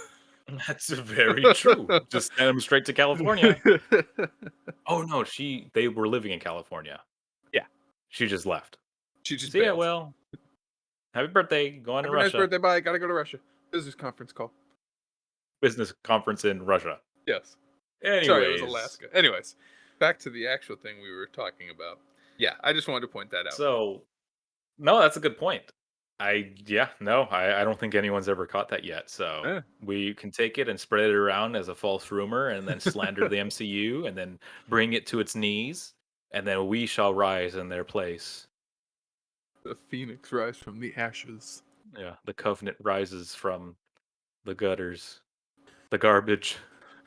That's very true. Just send him straight to California. Oh no, they were living in California. Yeah. She just left. She just See ya, bailed. Will. Happy birthday. Go on to Happy nice Russia. birthday, bye. Gotta go to Russia. Business conference call. Business conference in Russia. Yes. Anyways. Sorry, it was Alaska. Anyways, back to the actual thing we were talking about. Yeah, I just wanted to point that out. So, no, that's a good point. I don't think anyone's ever caught that yet. So we can take it and spread it around as a false rumor and then slander the MCU and then bring it to its knees and then we shall rise in their place. The phoenix rise from the ashes. Yeah, the covenant rises from the gutters. The garbage.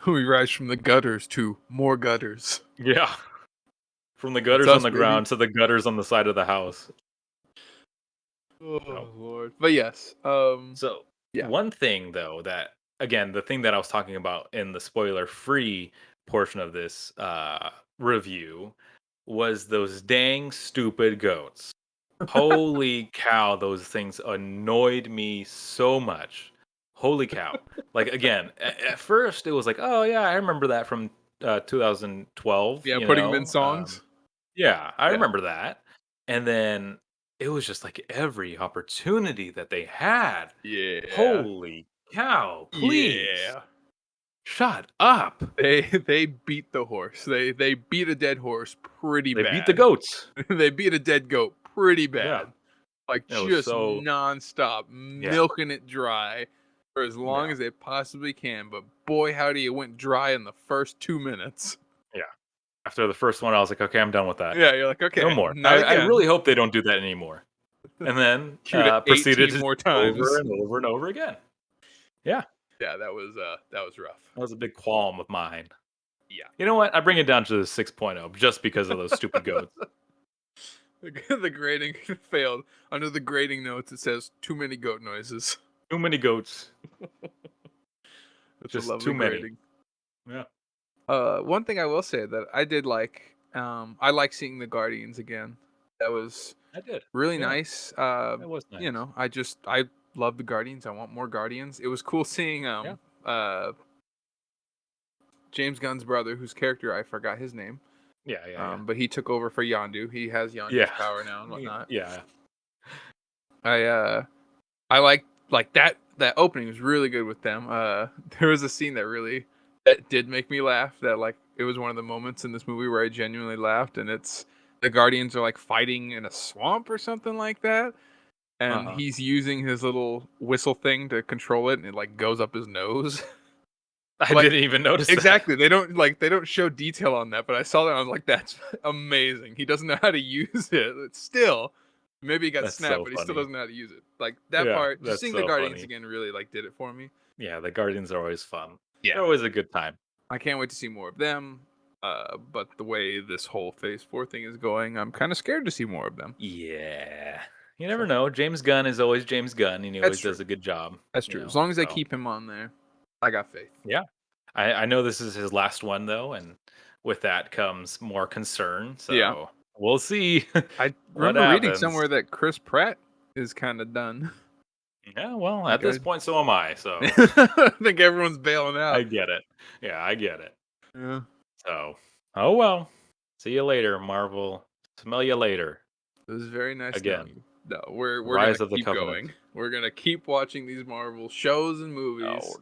We rise from the gutters to more gutters. Yeah. From the gutters on the ground to the gutters on the side of the house. Oh, Lord. But yes. So, yeah. One thing, though, that, again, the thing that I was talking about in the spoiler-free portion of this review was those dang stupid goats. Holy cow, those things annoyed me so much. Holy cow. Like, again, at first it was like, oh, yeah, I remember that from 2012. Yeah, putting them in songs. I remember that. And then it was just like every opportunity that they had. Yeah. Holy cow, please. Yeah. Shut up. They beat the horse. They beat a dead horse pretty bad. They beat the goats. They beat a dead goat pretty bad. Yeah. Like just nonstop, milking it dry for as long as they possibly can. But boy, howdy, it went dry in the first 2 minutes. Yeah. After the first one, I was like, okay, I'm done with that. Yeah, you're like, okay, no more. I really hope they don't do that anymore. And then proceeded to more times over and over and over again. Yeah. Yeah, that was rough. That was a big qualm of mine. Yeah. You know what? I bring it down to the 6.0 just because of those stupid goats. The grading failed. Under the grading notes, it says too many goat noises. Too many goats. That's just a lovely too many. grading. Yeah. One thing I will say that I did like, I like seeing the Guardians again. That was really nice. That was nice. You know, I love the Guardians. I want more Guardians. It was cool seeing James Gunn's brother, whose character I forgot his name. Yeah. But he took over for Yondu. He has Yondu's power now and whatnot. Yeah. I like that opening was really good with them. There was a scene that did make me laugh. That like it was one of the moments in this movie where I genuinely laughed, and it's the Guardians are like fighting in a swamp or something like that, and he's using his little whistle thing to control it, and it like goes up his nose. I Like, didn't even notice exactly. They don't show detail on that, but I saw that and I was like, that's amazing. He doesn't know how to use it. It's still, maybe he got That's snapped, so but he still funny. doesn't know how to use it. Like that Yeah, part, just that's seeing the so Guardians funny. again really like did it for me. Yeah, the Guardians are always fun. Yeah. They're always a good time. I can't wait to see more of them. But the way this whole Phase 4 thing is going, I'm kind of scared to see more of them. Yeah. You never know. James Gunn is always James Gunn, and he That's always true. does a good job. That's you true. know, As long as they so. keep him on there, I got faith. Yeah. I know this is his last one, though, and with that comes more concern. So Yeah. we'll see I what remember reading happens. somewhere that Chris Pratt is kind of done. Yeah, well, at this point, so am I. So I think everyone's bailing out. I get it. Yeah, I get it. Yeah. So, oh well. See you later, Marvel. Smell you later. It was very nice Again. knowing you. No, we're Rise gonna of the keep Covenant. going. We're gonna keep watching these Marvel shows and movies.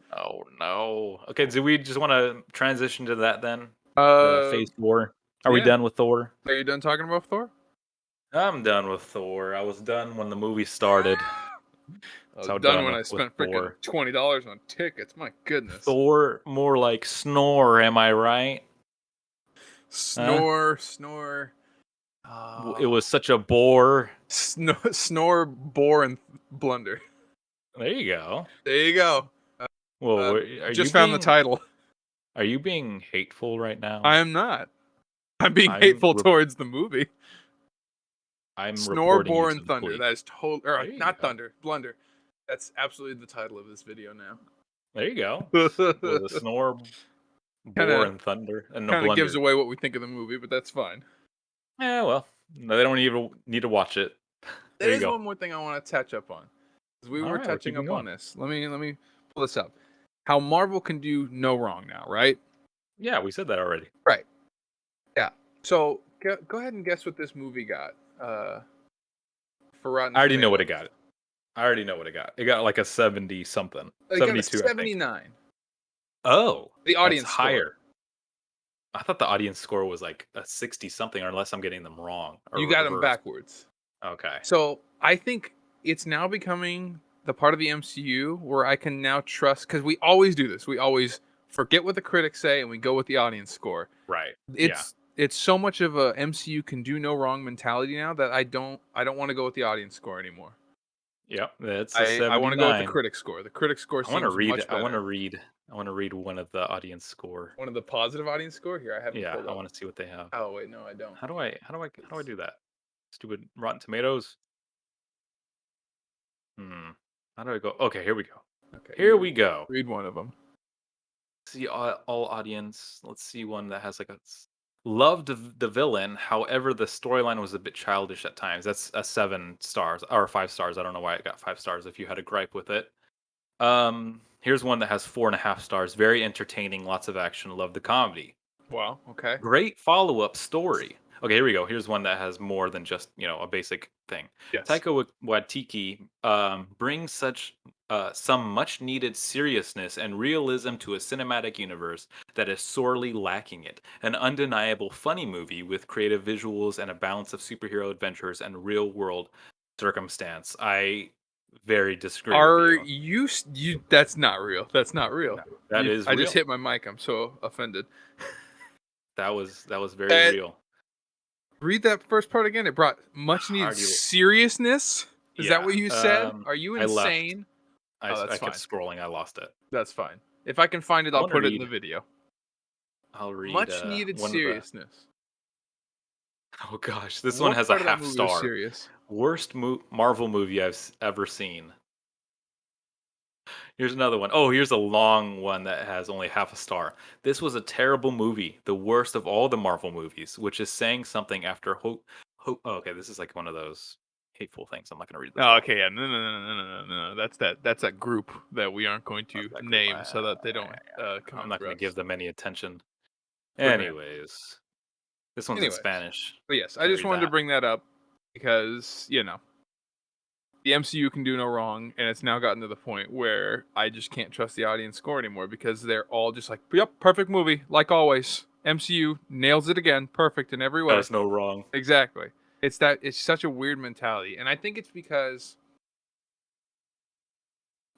No. Okay, do we just want to transition to that then? Phase 4. Are we yeah. done with Thor? Are you done talking about Thor? I'm done with Thor. I was done when the movie started. I was So done when I with spent freaking Thor. $20 on tickets. My goodness. Thor, more like Snore, am I right? Snore. It was such a bore. Snore, Bore, and Blunder. There you go. There you go. Well, Just found the title. Are you being hateful right now? I am not. I'm being hateful towards the movie. I'm Snore, reporting Bore, you to and the Thunder. police. That is totally not go. Thunder. Blunder. That's absolutely the title of this video now. There you go. The Snore, Bore, and Thunder, and the Kind of Blunder. gives away what we think of the movie, but that's fine. Yeah, well, no, they don't even need to watch it. There is one more thing I want to touch up on. Because we were touching up on this. Let me pull this up. How Marvel can do no wrong now, right? Yeah, we said that already. Right. Yeah. So go ahead and guess what this movie got. For Rotten I already know Tomatoes. what it got. I already know what it got. It got like a 70 something. It 72, got a 79. I think. Oh, the audience that's score. higher. I thought the audience score was like a 60 something, unless I'm getting them wrong. You got them backwards. Okay. So I think it's now becoming the part of the MCU where I can now trust, because we always do this. We always forget what the critics say and we go with the audience score. Right. It's so much of a MCU can do no wrong mentality now that I don't want to go with the audience score anymore. Yep, that's a 79. I want to go with the critic score. The critic score seems much better. I want to read one of the audience score. One of the positive audience score here. I haven't. Yeah, I want to see what they have. Oh wait, no, I don't. How do I do that? Stupid Rotten Tomatoes. How do I go? Okay, here we go. Okay, here we go. Read one of them. See all audience. Let's see one that has like a loved the villain. However, the storyline was a bit childish at times. That's a 7 stars or 5 stars. I don't know why it got 5 stars. If you had a gripe with it. Here's one that has 4.5 stars. Very entertaining. Lots of action. Love the comedy. Wow. Okay. Great follow-up story. Okay, here we go. Here's one that has more than just a basic thing. Yes. Taika Waititi brings some much-needed seriousness and realism to a cinematic universe that is sorely lacking it. An undeniable funny movie with creative visuals and a balance of superhero adventures and real-world circumstance. I very disagree with you. You? That's not real. That's not real. No, that is real. I just hit my mic. I'm so offended. That was very real. Read that first part again. It brought much needed seriousness. Is that what you said? Are you insane? I kept scrolling. I lost it. That's fine. If I can find it, I'll put it in the video. I'll read. Much needed seriousness. Oh gosh, this one has a half star. Serious? Worst Marvel movie I've ever seen. Here's another one. Oh, here's a long one that has only half a star. This was a terrible movie, the worst of all the Marvel movies, which is saying something after hope. Oh, okay, this is like one of those hateful things. I'm not going to read this. Oh, okay, yeah. No. That's that group that we aren't going to name so that they don't come. I'm not going to give them any attention. Anyways, this one's in Spanish. But yes, I just wanted to bring that up because, the MCU can do no wrong, and it's now gotten to the point where I just can't trust the audience score anymore because they're all just like, yep, perfect movie, like always. MCU nails it again, perfect in every way. There's no wrong. Exactly. It's such a weird mentality, and I think it's because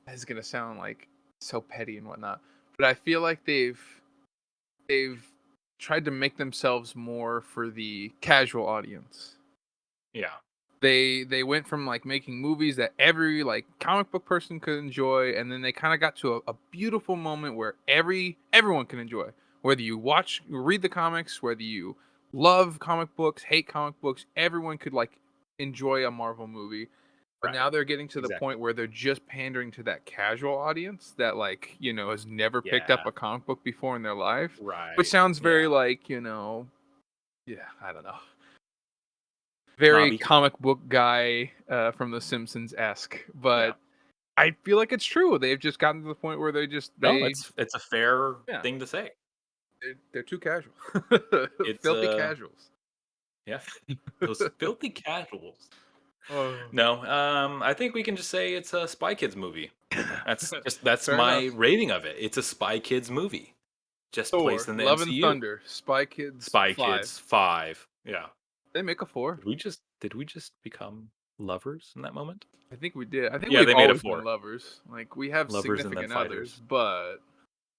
this is gonna sound like so petty and whatnot, but I feel like they've tried to make themselves more for the casual audience. Yeah. They went from like making movies that every like comic book person could enjoy, and then they kind of got to a beautiful moment where everyone can enjoy. Whether you read the comics, whether you love comic books, hate comic books, everyone could like enjoy a Marvel movie. But Right. now they're getting to the Exactly. point where they're just pandering to that casual audience that like, has never picked up Yeah. a comic book before in their life. Which Right. sounds very Yeah. like, yeah, I don't know. Very Snobby. comic book guy from The Simpsons-esque, Yeah. but I feel like it's true. They've just gotten to the point where No, it's a fair Yeah. thing to say. they're too casual. It's Filthy casuals. yeah, those filthy casuals. Oh. No, I think we can just say it's a Spy Kids movie. That's Fair my enough. rating of it. It's a Spy Kids movie, just Thor, placed in the Love and MCU. Thunder, Spy Kids Spy 5. Kids 5. Yeah. They make a 4. Did we just become lovers in that moment? I think we did. I think Yeah, we've they made a always 4. been lovers. Like we have Lovers and then significant others, fighters. but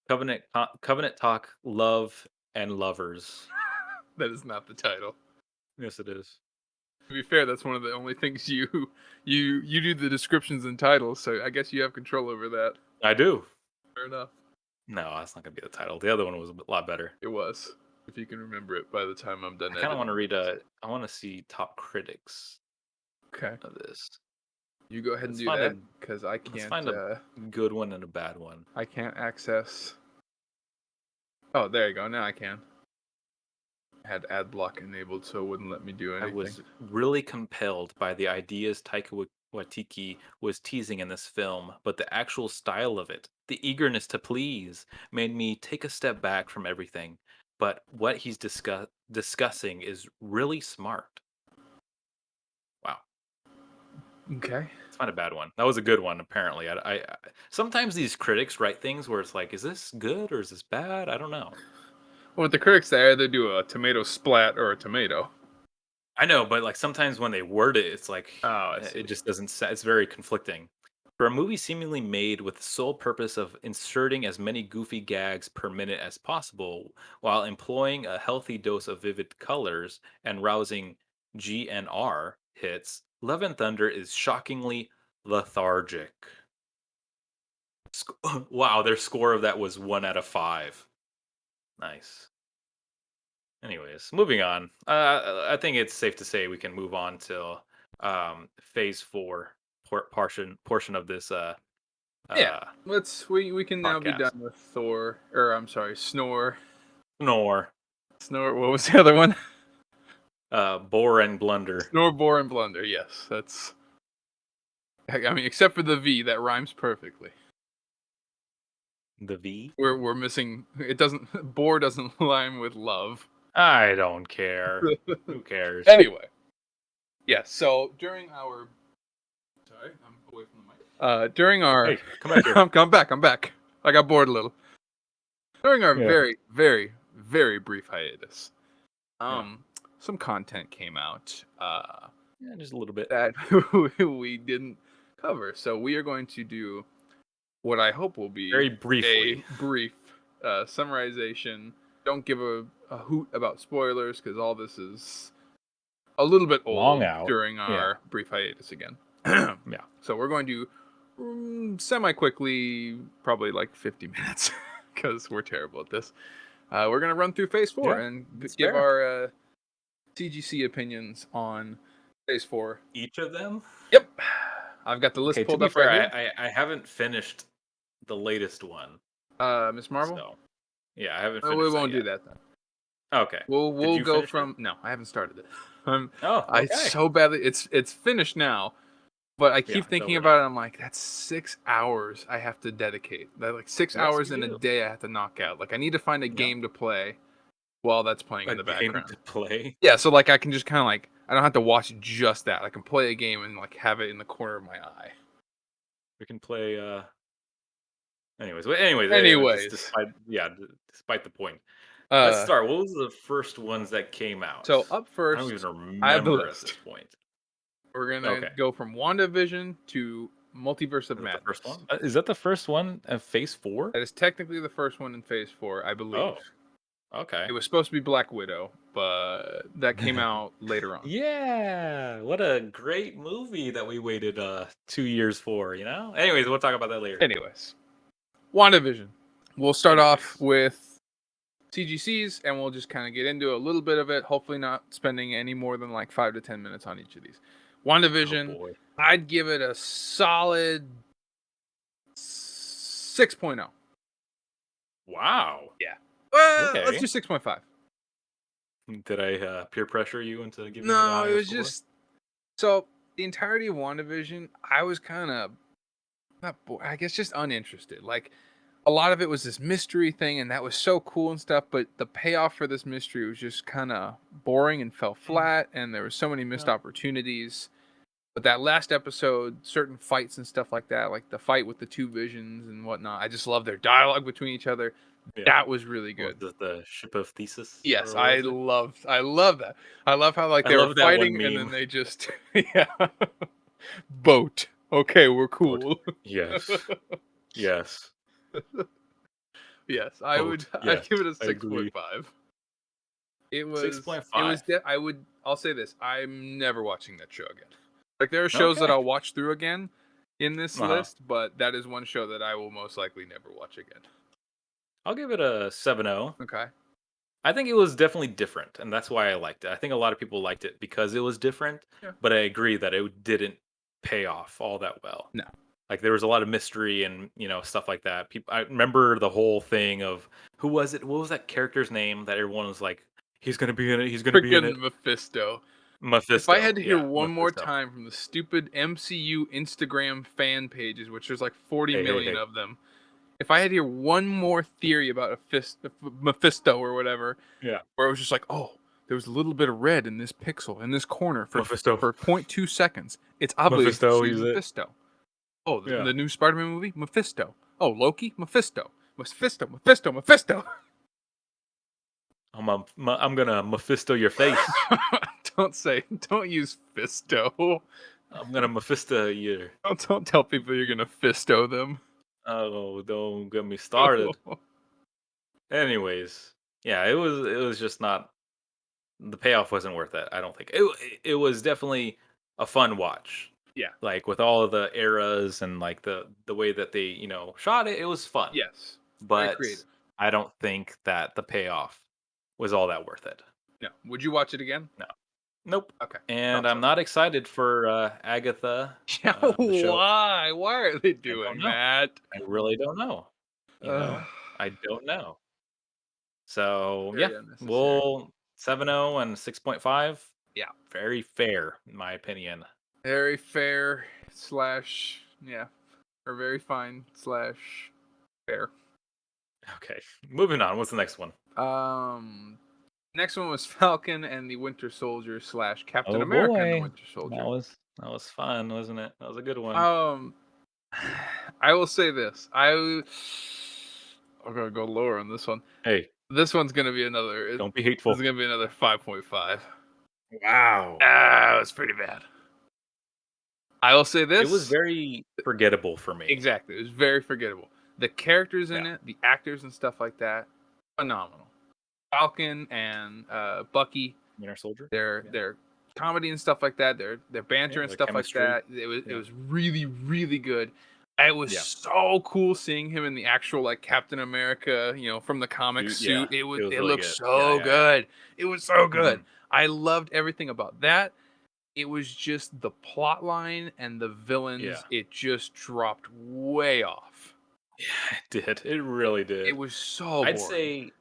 Covenant Talk, Love and Lovers. that is not the title. Yes, it is. To be fair, that's one of the only things you do the descriptions and titles, so I guess you have control over that. I do. Fair enough. No, that's not gonna be the title. The other one was a lot better. It was. If you can remember it by the time I'm done I kind of want to editing. read I want to see top critics Okay. of this. You go ahead and Let's do find that a- because I Let's can't. find a good one and a bad one. I can't access. Oh, there you go. Now I can. I had ad block enabled, so it wouldn't let me do anything. I was really compelled by the ideas Taika Waititi was teasing in this film, but the actual style of it, the eagerness to please, made me take a step back from everything. But what he's discussing is really smart. Wow. Okay. It's not a bad one. That was a good one, apparently. I sometimes these critics write things where it's like, is this good or is this bad? I don't know. Well, with the critics, they either do a tomato splat or a tomato. I know, but like sometimes when they word it, it's like I see. it just doesn't. It's very conflicting. For a movie seemingly made with the sole purpose of inserting as many goofy gags per minute as possible, while employing a healthy dose of vivid colors and rousing GNR hits, Love and Thunder is shockingly lethargic. Wow, their score of that was 1 out of 5. Nice. Anyways, moving on. I think it's safe to say we can move on to phase 4 portion of this Yeah. We can now be podcast. done with Thor, or I'm sorry, Snore. Snore. What was the other one? Bore and Blunder. Snore, Bore, and Blunder. Yes, that's. I mean, except for the V, that rhymes perfectly. The V? We're missing. It doesn't. Bore doesn't rhyme with love. I don't care. Who cares? Anyway. Yeah. So during our. Sorry, I'm away from the mic. During our. Hey, come back here. I'm back. I got bored a little. During our very, very, very brief hiatus, some content came out. Yeah, just a little bit. That we didn't cover. So we are going to do what I hope will be Very briefly. a brief summarization. Don't give a hoot about spoilers because all this is a little bit old Long out. during our brief hiatus again. Yeah. So we're going to semi-quickly, probably like 50 minutes because we're terrible at this. We're going to run through Phase 4 and give our TGC opinions on Phase 4. Each of them? Yep. I've got the list pulled up right here. I haven't finished the latest one. Miss Marvel? So, yeah, I haven't finished We won't that do yet. that then. Okay. We'll go finish from... No, I haven't started it. Okay. I so badly... It's finished now, but I keep thinking about it. I'm like, that's 6 hours I have to dedicate. That like 6 hours in a day I have to knock out. Like I need to find a game to play while that's playing in the background. To play? Yeah, so like I can just kind of like... I don't have to watch just that. I can play a game and like have it in the corner of my eye. We can play... Anyways, despite the point. Let's start. What was the first ones that came out? So up first, I don't even I have the remember at list. this point. We're gonna go from WandaVision to Multiverse of Is that the first Madness. one? Is that the first one of Phase 4? That is technically the first one in Phase 4, I believe. Oh, okay. It was supposed to be Black Widow, but that came out later on. Yeah, what a great movie that we waited 2 years for, you know? Anyways, we'll talk about that later. Anyways, WandaVision. We'll start off with CGCs, and we'll just kind of get into a little bit of it. Hopefully, not spending any more than like 5 to 10 minutes on each of these. WandaVision, Oh, boy. I'd give it a solid 6.0. Wow. Yeah. Well, Okay. let's do 6.5. Did I peer pressure you into giving it a No, higher it was score? just so the entirety of WandaVision, I was kind of not I guess just uninterested. Like a lot of it was this mystery thing, and that was so cool and stuff. But the payoff for this mystery was just kind of boring and fell flat, and there were so many missed opportunities. But that last episode, certain fights and stuff like that, like the fight with the two visions and whatnot, I just love their dialogue between each other. Yeah. That was really What good. was the Ship of Thesis? Yes, Or what I was it? love that. I love how like I they were love that one fighting and then meme. they just yeah. Boat. Okay, we're cool. Yes. Yes. Yes, Boat. I'd Yes, give it a I agree. 6.5. It was 6.5. I'll say this, I'm never watching that show again. Like there are shows that Okay. I'll watch through again in this Uh-huh. list, but that is one show that I will most likely never watch again. I'll give it a 7.0. Okay. I think it was definitely different, and that's why I liked it. I think a lot of people liked it because it was different, Yeah. but I agree that it didn't pay off all that well. No. Like there was a lot of mystery and stuff like that. I remember the whole thing of who was it? What was that character's name that everyone was like, he's gonna be in it. He's gonna be in it. Freaking Mephisto. Mephisto. If I had to hear Yeah, one more Mephisto. time from the stupid MCU Instagram fan pages, which there's like 40 million of them, if I had to hear one more theory about Mephisto or whatever, Yeah, where it was just like, oh, there was a little bit of red in this pixel in this corner for Mephisto. 0.2 seconds. It's obviously Mephisto, he's Mephisto. Oh, Yeah. the new Spider-Man movie, Mephisto. Oh, Loki, Mephisto. Mephisto. I'm gonna Mephisto your face. Don't use fisto. I'm gonna Mephisto your. Don't tell people you're gonna fisto them. Oh, don't get me started. Anyways, yeah, it was just not. The payoff wasn't worth it. I don't think it was definitely a fun watch. Yeah. Like with all of the eras and like the way that they shot it, it was fun. Yes. But creative. I don't think that the payoff was all that worth it. No. Would you watch it again? No. Nope. Okay. And I'm not excited for Agatha. Yeah, the show. why? Why are they doing that? I really don't know. I don't know. So Very yeah, unnecessary. we'll 7.0 and 6.5. Yeah. Very fair, in my opinion. Very fair / yeah, or very fine / fair. Okay, moving on. What's the next one? Next one was Falcon and the Winter Soldier / Captain America and the Winter Soldier. That was fun, wasn't it? That was a good one. I will say this. I'm gonna go lower on this one. Hey, this one's gonna be another. Don't be hateful. This is gonna be another 5.5. Wow. It was pretty bad. I will say this. It was very forgettable for me. Exactly. It was very forgettable. The characters in it, the actors and stuff like that, phenomenal. Falcon and Bucky, Winter Soldier. Their comedy and stuff like that, their banter and stuff chemistry. like that. It was really, really good. It was so cool seeing him in the actual like Captain America, from the comic suit. It really looked so good. It was so good. I loved everything about that. It was just the plot line and the villains. It just dropped way off. Yeah, it did. It really did. It was so I'd boring. say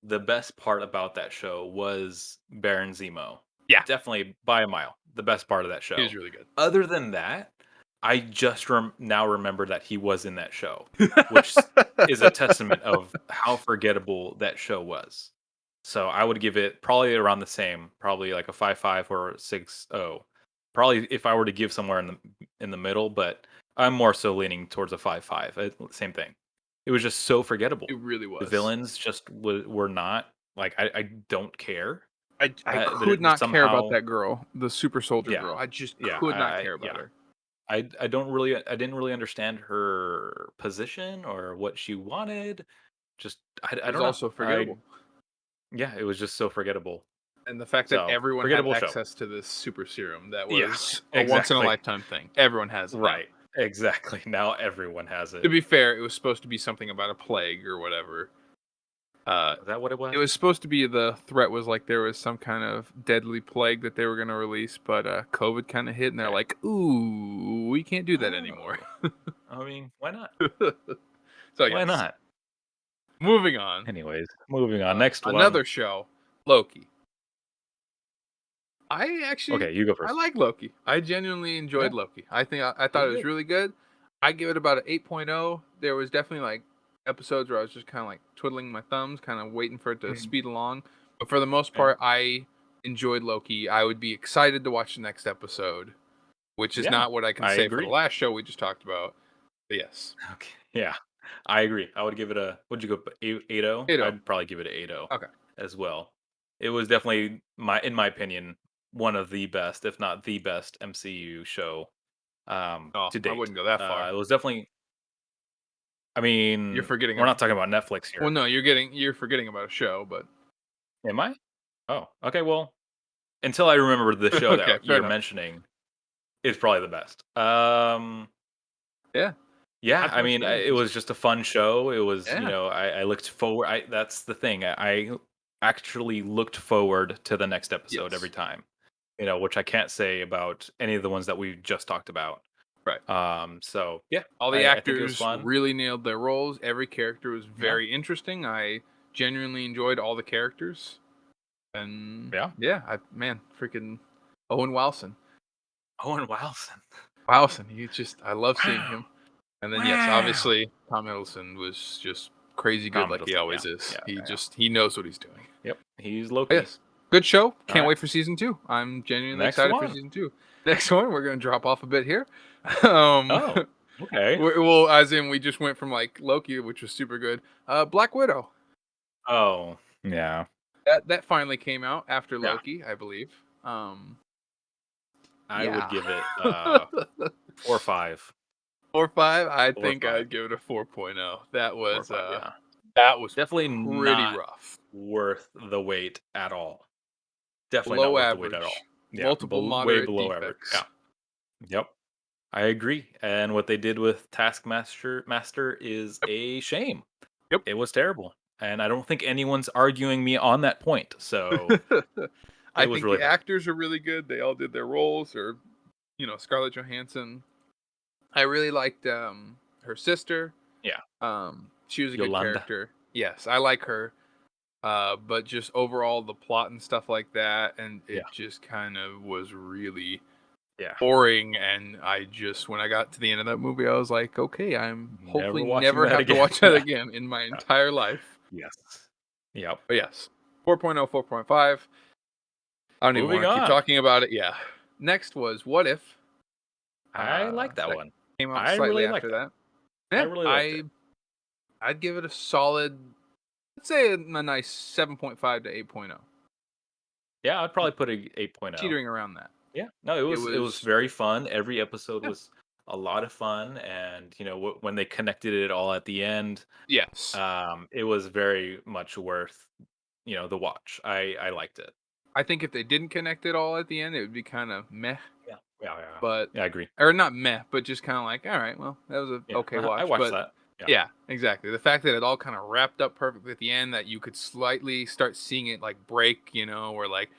the best part about that show was Baron Zemo. Yeah. Definitely by a mile. The best part of that show. He was really good. Other than that, I just now remember that he was in that show, which is a testament of how forgettable that show was. So I would give it probably around the same, probably like a 5.5 or 6.0. Probably if I were to give somewhere in the middle, but I'm more so leaning towards a 5.5. Same thing. It was just so forgettable. It really was. The villains just were not like I don't care. I could not care about that girl, the super soldier girl. I just could not care about her. I didn't really understand her position or what she wanted. Just It I was don't know. also forgettable. Yeah, it was just so forgettable. And the fact that So everyone had forgettable show. access to this super serum that Yeah, was a once in a exactly. lifetime thing. Everyone has it now. Right. Exactly. Now everyone has To it. be fair, it was supposed to be something about a plague or whatever. Is that what it was? It was supposed to be the threat was like there was some kind of deadly plague that they were going to release, but COVID kind of hit, and they're Okay. like, "Ooh, we can't do that anymore." Oh. I mean, why not? So Why yes, not? moving on. Anyways, moving on. Next one. Another show, Loki. Okay, you go I first. like Loki. I genuinely Yeah, enjoyed Loki. I think I it thought was it was good. really good. I give it about an 8.0. There was definitely like episodes where I was just kind of like twiddling my thumbs, kind of waiting for it to Mhm. speed along. But for the most Yeah. part, I enjoyed Loki. I would be excited to watch the next episode, which is Yeah, not what I can I say for the agree. last show we just talked about. But yes, Okay. Yeah, I agree. I would give it a. Would you go 8.0? 8.0. I'd probably give it an 8.0 Okay. as well. It was definitely in my opinion, one of the best, if not the best MCU show Oh, to I date. wouldn't go that far. It was definitely. I You're mean, forgetting. we're not talking about Netflix Well, here, no, you're forgetting about a show, but am I? Oh, okay. Well, until I remember the show okay, that fair you're enough. mentioning, it's probably the best. Yeah, I Yeah, I thought mean, so. it was just a fun show. It was, Yeah. I looked forward. That's the thing. I actually looked forward to the next episode every Yes. time. Which I can't say about any of the ones that we just talked about. Right. So yeah, All the I think it was actors fun. really nailed their roles. Every character was Yeah, very interesting. I genuinely enjoyed all the characters. And yeah. yeah, man, freaking Owen Wilson. Owen Wilson. Wilson, I love seeing Wow, him. And then yes, wow. obviously Tom Hiddleston was just crazy good Tom like he Hiddleston. Yeah, always is. yeah, yeah, yeah. He knows what he's doing. Yep, he's But Loki. yes. Good show. All Can't right, wait for season 2. I'm genuinely next excited for one. season 2. Next one, we're gonna drop off a bit here. Um Oh, okay. well, as in we just went from like Loki, which was super good. Black Widow. Oh, yeah, That finally came out after yeah. Loki, I believe. I would Yeah. give it 4 or 5. 4.5. I 4 or think 5. I'd give it a 4.0. 4 or 5. Yeah. That was Definitely pretty not rough. worth the wait at all. Definitely not Below worth the wait at average. all. Yeah, Multiple way moderate below average. defects. Yeah. Yep. I agree. And what they did with Taskmaster is Yep. a shame. Yep. It was terrible. And I don't think anyone's arguing me on that point. So I it was think really the bad. actors are really good. They all did their roles, or Scarlett Johansson. I really liked her sister. Yeah. She was a good Yolanda. character. Yes, I like her. But just overall the plot and stuff like that, and Yeah. it just kind of was really Yeah. boring. And when I got to the end of that movie, I was like, okay, I'm Never hopefully watching never that have to again. watch that Yeah. again in my Yeah. entire life. Yes. Yep. But yes, 4.0, 4.5. I don't even Moving want to keep on. talking about it. Yeah. Next was What If. I like that That one. came out I slightly really liked after it. that. I Yeah, really liked it. I'd give it a solid, let's say a nice 7.5 to 8.0. Yeah, I'd probably put a 8.0. Teetering around that. Yeah, no, It it was was, very fun. Every episode yeah, was a lot of fun, and when they connected it all at the end, yes. it was very much worth the watch. I liked it. I think if they didn't connect it all at the end, it would be kind of meh. Yeah, yeah, yeah, But yeah. I agree. or not meh, but just kind of like, all right, well, that was a Yeah, okay I watch. watched But that. Yeah, yeah, exactly. The fact that it all kind of wrapped up perfectly at the end, that you could slightly start seeing it like break, where like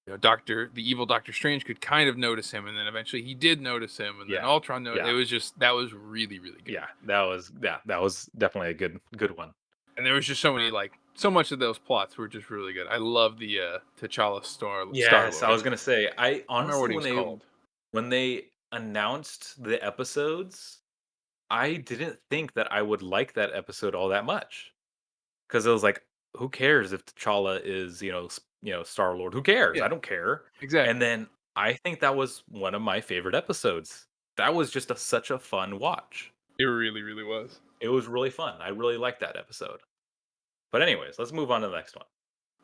the evil Doctor Strange could kind of notice him, and then eventually he did notice him, and then yeah, Ultron noticed. yeah, That was really really good. yeah. That was definitely a good one. And there was just so much of those plots were just really good. I love the T'Challa Star Yes, I Lord. was gonna say. I I remember what honestly, he was called. when they announced the episodes, I didn't think that I would like that episode all that much. 'Cause it was like, who cares if T'Challa is, Star Lord? Who cares? I Yeah, don't care. And exactly. then I think that was one of my favorite episodes. That was just such a fun watch. It really really was. It was really fun. I really liked that episode. But anyways, let's move on to the next one.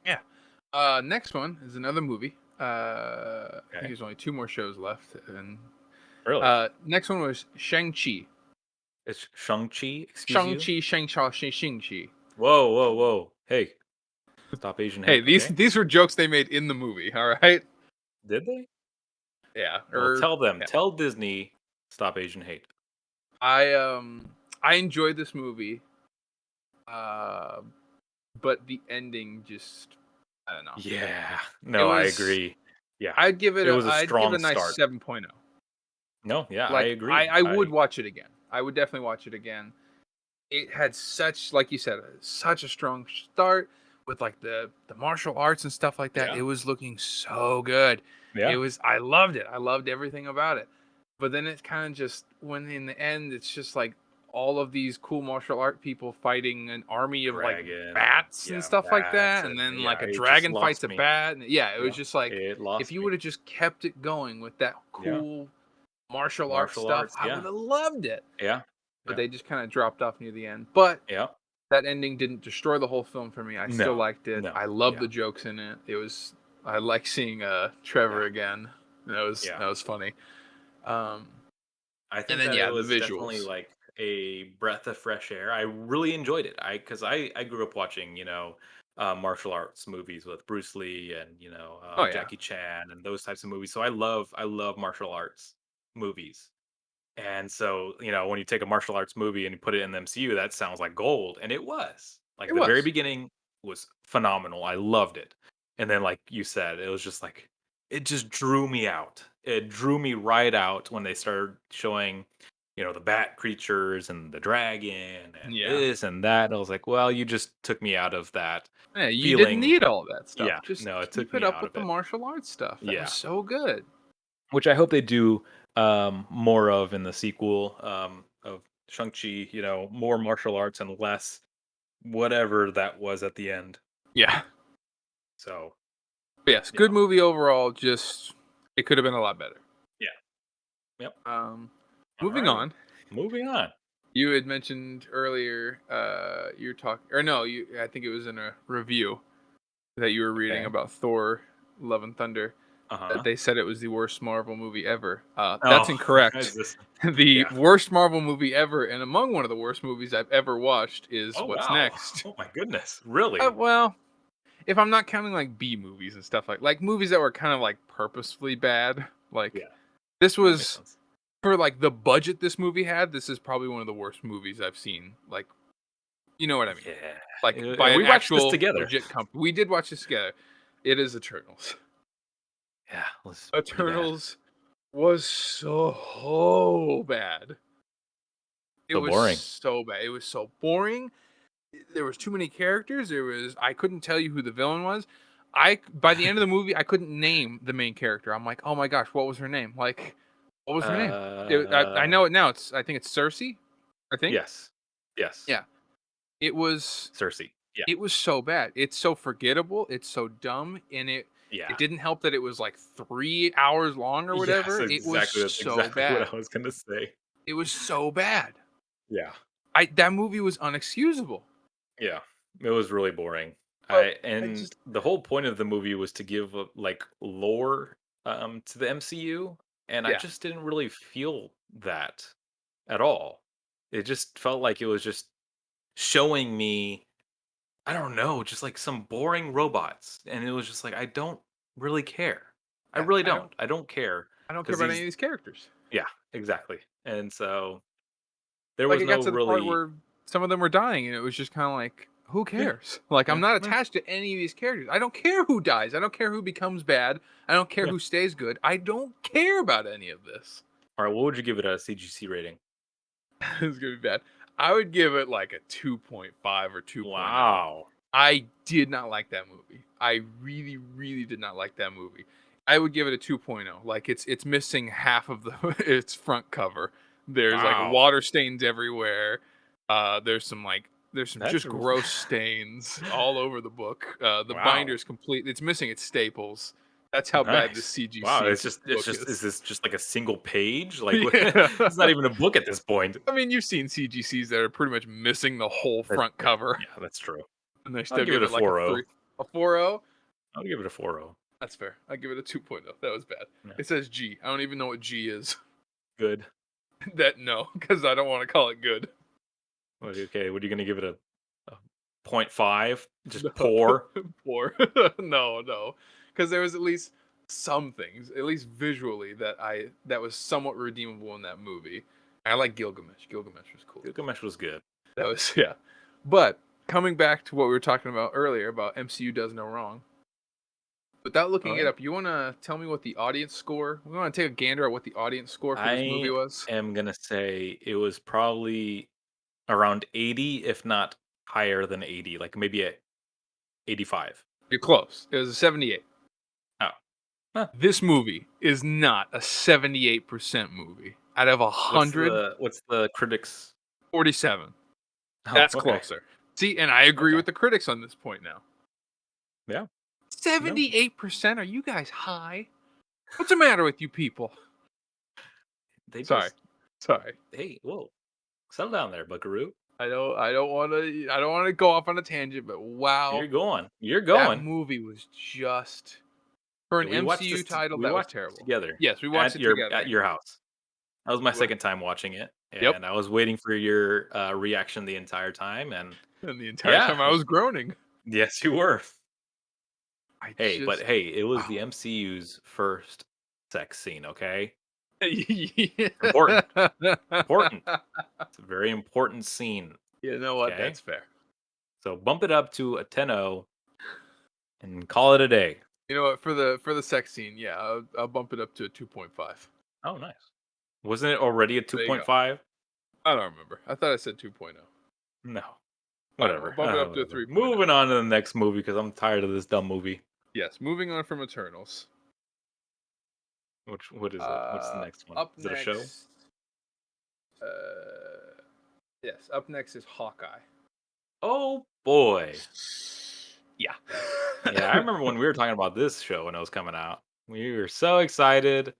Yeah. Next one is another movie. I think Okay. there's only two more shows left, and Really? Next one was Shang-Chi. It's Shang-Chi, excuse you? Shang-Chi, Shang-Chi. Whoa. Hey, stop Asian Hey, hate, okay? these were jokes they made in the movie, all right? Did they? Yeah. Well, tell them. Yeah. Tell Disney, stop Asian hate. I enjoyed this movie. But the ending just, I don't know. Yeah. It No, I was agree. Yeah. I'd give It was a I'd give a strong nice start. 7.0. No, yeah, I Like agree. I would watch it again. I would definitely watch it again. It had such, like you said, such a strong start with like the martial arts and stuff like that. Yeah. It was looking so good. Yeah. I loved it. I loved everything about it. But then it kind of just, when in the end it's just like all of these cool martial art people fighting an army of like Dragon and bats and stuff like bats that, and and then yeah, like a it just dragon fights lost a me. bat, and yeah, it was Yeah. just like, It if lost you me. would have just kept it going with that Yeah. cool martial arts Martial stuff, arts, I yeah. would have loved it. Yeah. But Yeah. they just kind of dropped off near the end. But Yeah. that ending didn't destroy the whole film for me. I still No. liked it. No. I loved Yeah. the jokes in it. I like seeing Trevor Yeah. again. That was funny. I And think then that it yeah, the was definitely visuals. like a breath of fresh air. I really enjoyed it. Because I grew up watching, martial arts movies with Bruce Lee and Oh yeah. Jackie Chan and those types of movies. So I love martial arts movies. And so, when you take a martial arts movie and you put it in the MCU, that sounds like gold. And it was. Like It the very was. beginning was phenomenal. I loved it. And then, like you said, it was just like, it just drew me out. It drew me right out when they started showing, the bat creatures and the dragon and Yeah. this and that. And I was like, well, you just took me out of that Yeah, you didn't feeling. need all that stuff. Yeah, Just no, it took keep it me up out with of the it. martial arts stuff. That was Yeah. so good. Which I hope they do more of in the sequel of Shang-Chi, more martial arts and less whatever that was at the end. Yeah. So, But yes, good movie overall. Just it could have been a lot better. yeah. Yep. Moving Alrighty. on. Moving on. You had mentioned earlier, you're talking, or no, I think it was in a review that you were reading Okay. about Thor: Love and Thunder. Uh-huh. They said it was the worst Marvel movie ever. That's Oh, incorrect. this? The Yeah. worst Marvel movie ever, and among one of the worst movies I've ever watched, is Oh, What's wow. Next. Oh, my goodness. Really? Well, if I'm not counting like B movies and stuff like movies that were kind of like purposefully bad, like Yeah. this That makes was, sense. for like the budget this movie had, this is probably one of the worst movies I've seen. Like, you know what I mean? Yeah. Like And by we an watched this actual together. legit company. We did watch this together. It is Eternals. Yeah, it was pretty bad. Eternals was so bad. It So was boring. so bad. It was so boring. There was too many characters. I couldn't tell you who the villain was. By the end of the movie, I couldn't name the main character. I'm like, oh my gosh, what was her name? Like, what was her name? I know it now. I think it's Cersei. I think. Yes. Yes. Yeah. It was Cersei. Yeah. It was so bad. It's so forgettable. It's so dumb, and it Yeah. didn't help that it was like 3 hours long or whatever. Yes, It was exactly. That's so exactly what bad. I was gonna say. It was so bad. Yeah. That movie was unexcusable. Yeah. It was really boring. But And the whole point of the movie was to give like lore to the MCU, and I yeah. just didn't really feel that at all. It just felt like it was just showing me, I don't know, just like some boring robots, and it was just like I don't really care. I Yeah, really don't. I don't care I don't care because about any of these characters. yeah, exactly. And so there Like was it got no to the part really where some of them were dying, and it was just kind of like, who yeah, cares? Like, I'm yeah, not yeah, attached to any of these characters. I don't care who dies. I don't care who becomes bad. I don't care yeah. who stays good. I don't care about any of this. All right, what would you give it a CGC rating? It's gonna be bad. I would give it like a 2.5 or 2.0. Wow. I did not like that movie. I really, really did not like that movie. I would give it a 2.0. Like it's missing half of the its front cover. There's like Wow. water stains everywhere. There's some That's just gross stains all over the book. The wow. binder's complete. It's missing its staples. That's how bad the Nice. CGC Wow, book is is. this just like a single page? Like Yeah. it's not even a book at this point. I mean, you've seen CGCs that are pretty much missing the whole That's front true. cover, Yeah, that's true. and they I'll still give give it a it like a 4.0. 3, a 4.0. I'll give it a 4.0. That's fair. I give it a 2.0. That was bad. Yeah. It says G. I don't even know what G is. Good. No, because I don't want to call it good. Okay, what are you gonna give it a 0.5? Just No, poor. poor. No, because there was at least some things, at least visually, that was somewhat redeemable in that movie. I like Gilgamesh. Gilgamesh was cool. Gilgamesh was good. That was yeah. But coming back to what we were talking about earlier about MCU does no wrong. Without looking it up, you want to tell me what the audience score? We want to take a gander at what the audience score for this movie was. I am gonna say it was probably around 80, if not higher than 80, like maybe at 85. You're close. It was a 78. Oh. Huh. This movie is not a 78% movie. Out of 100, What's the critics? 47. Oh, That's okay. closer. See, and I agree with the critics on this point now. Yeah. 78%? Are you guys high? What's the matter with you people? Sorry. Hey, whoa. Settle down there, Buckaroo. I don't want to go off on a tangent, but wow. You're going. That movie was just for an MCU title that was terrible. Together. Yes, we watched it together at your house. That was my second time watching it, and I was waiting for your reaction the entire time, and the entire time I was groaning. Yes, you were. But it was the MCU's first sex scene, okay? Yeah. Important. It's a very important scene. You know what? Okay? That's fair. So bump it up to a 10-0 and call it a day. You know what? For the sex scene, yeah, I'll bump it up to a 2.5. Oh, nice. Wasn't it already a 2.5? I don't remember. I thought I said 2.0. No. Whatever. Bump it up to a 3. Moving on to the next movie because I'm tired of this dumb movie. Yes, moving on from Eternals. What is it? What's the next one? Is it a show? Yes, up next is Hawkeye. Oh boy. Yeah. Yeah, I remember when we were talking about this show when it was coming out. We were so excited.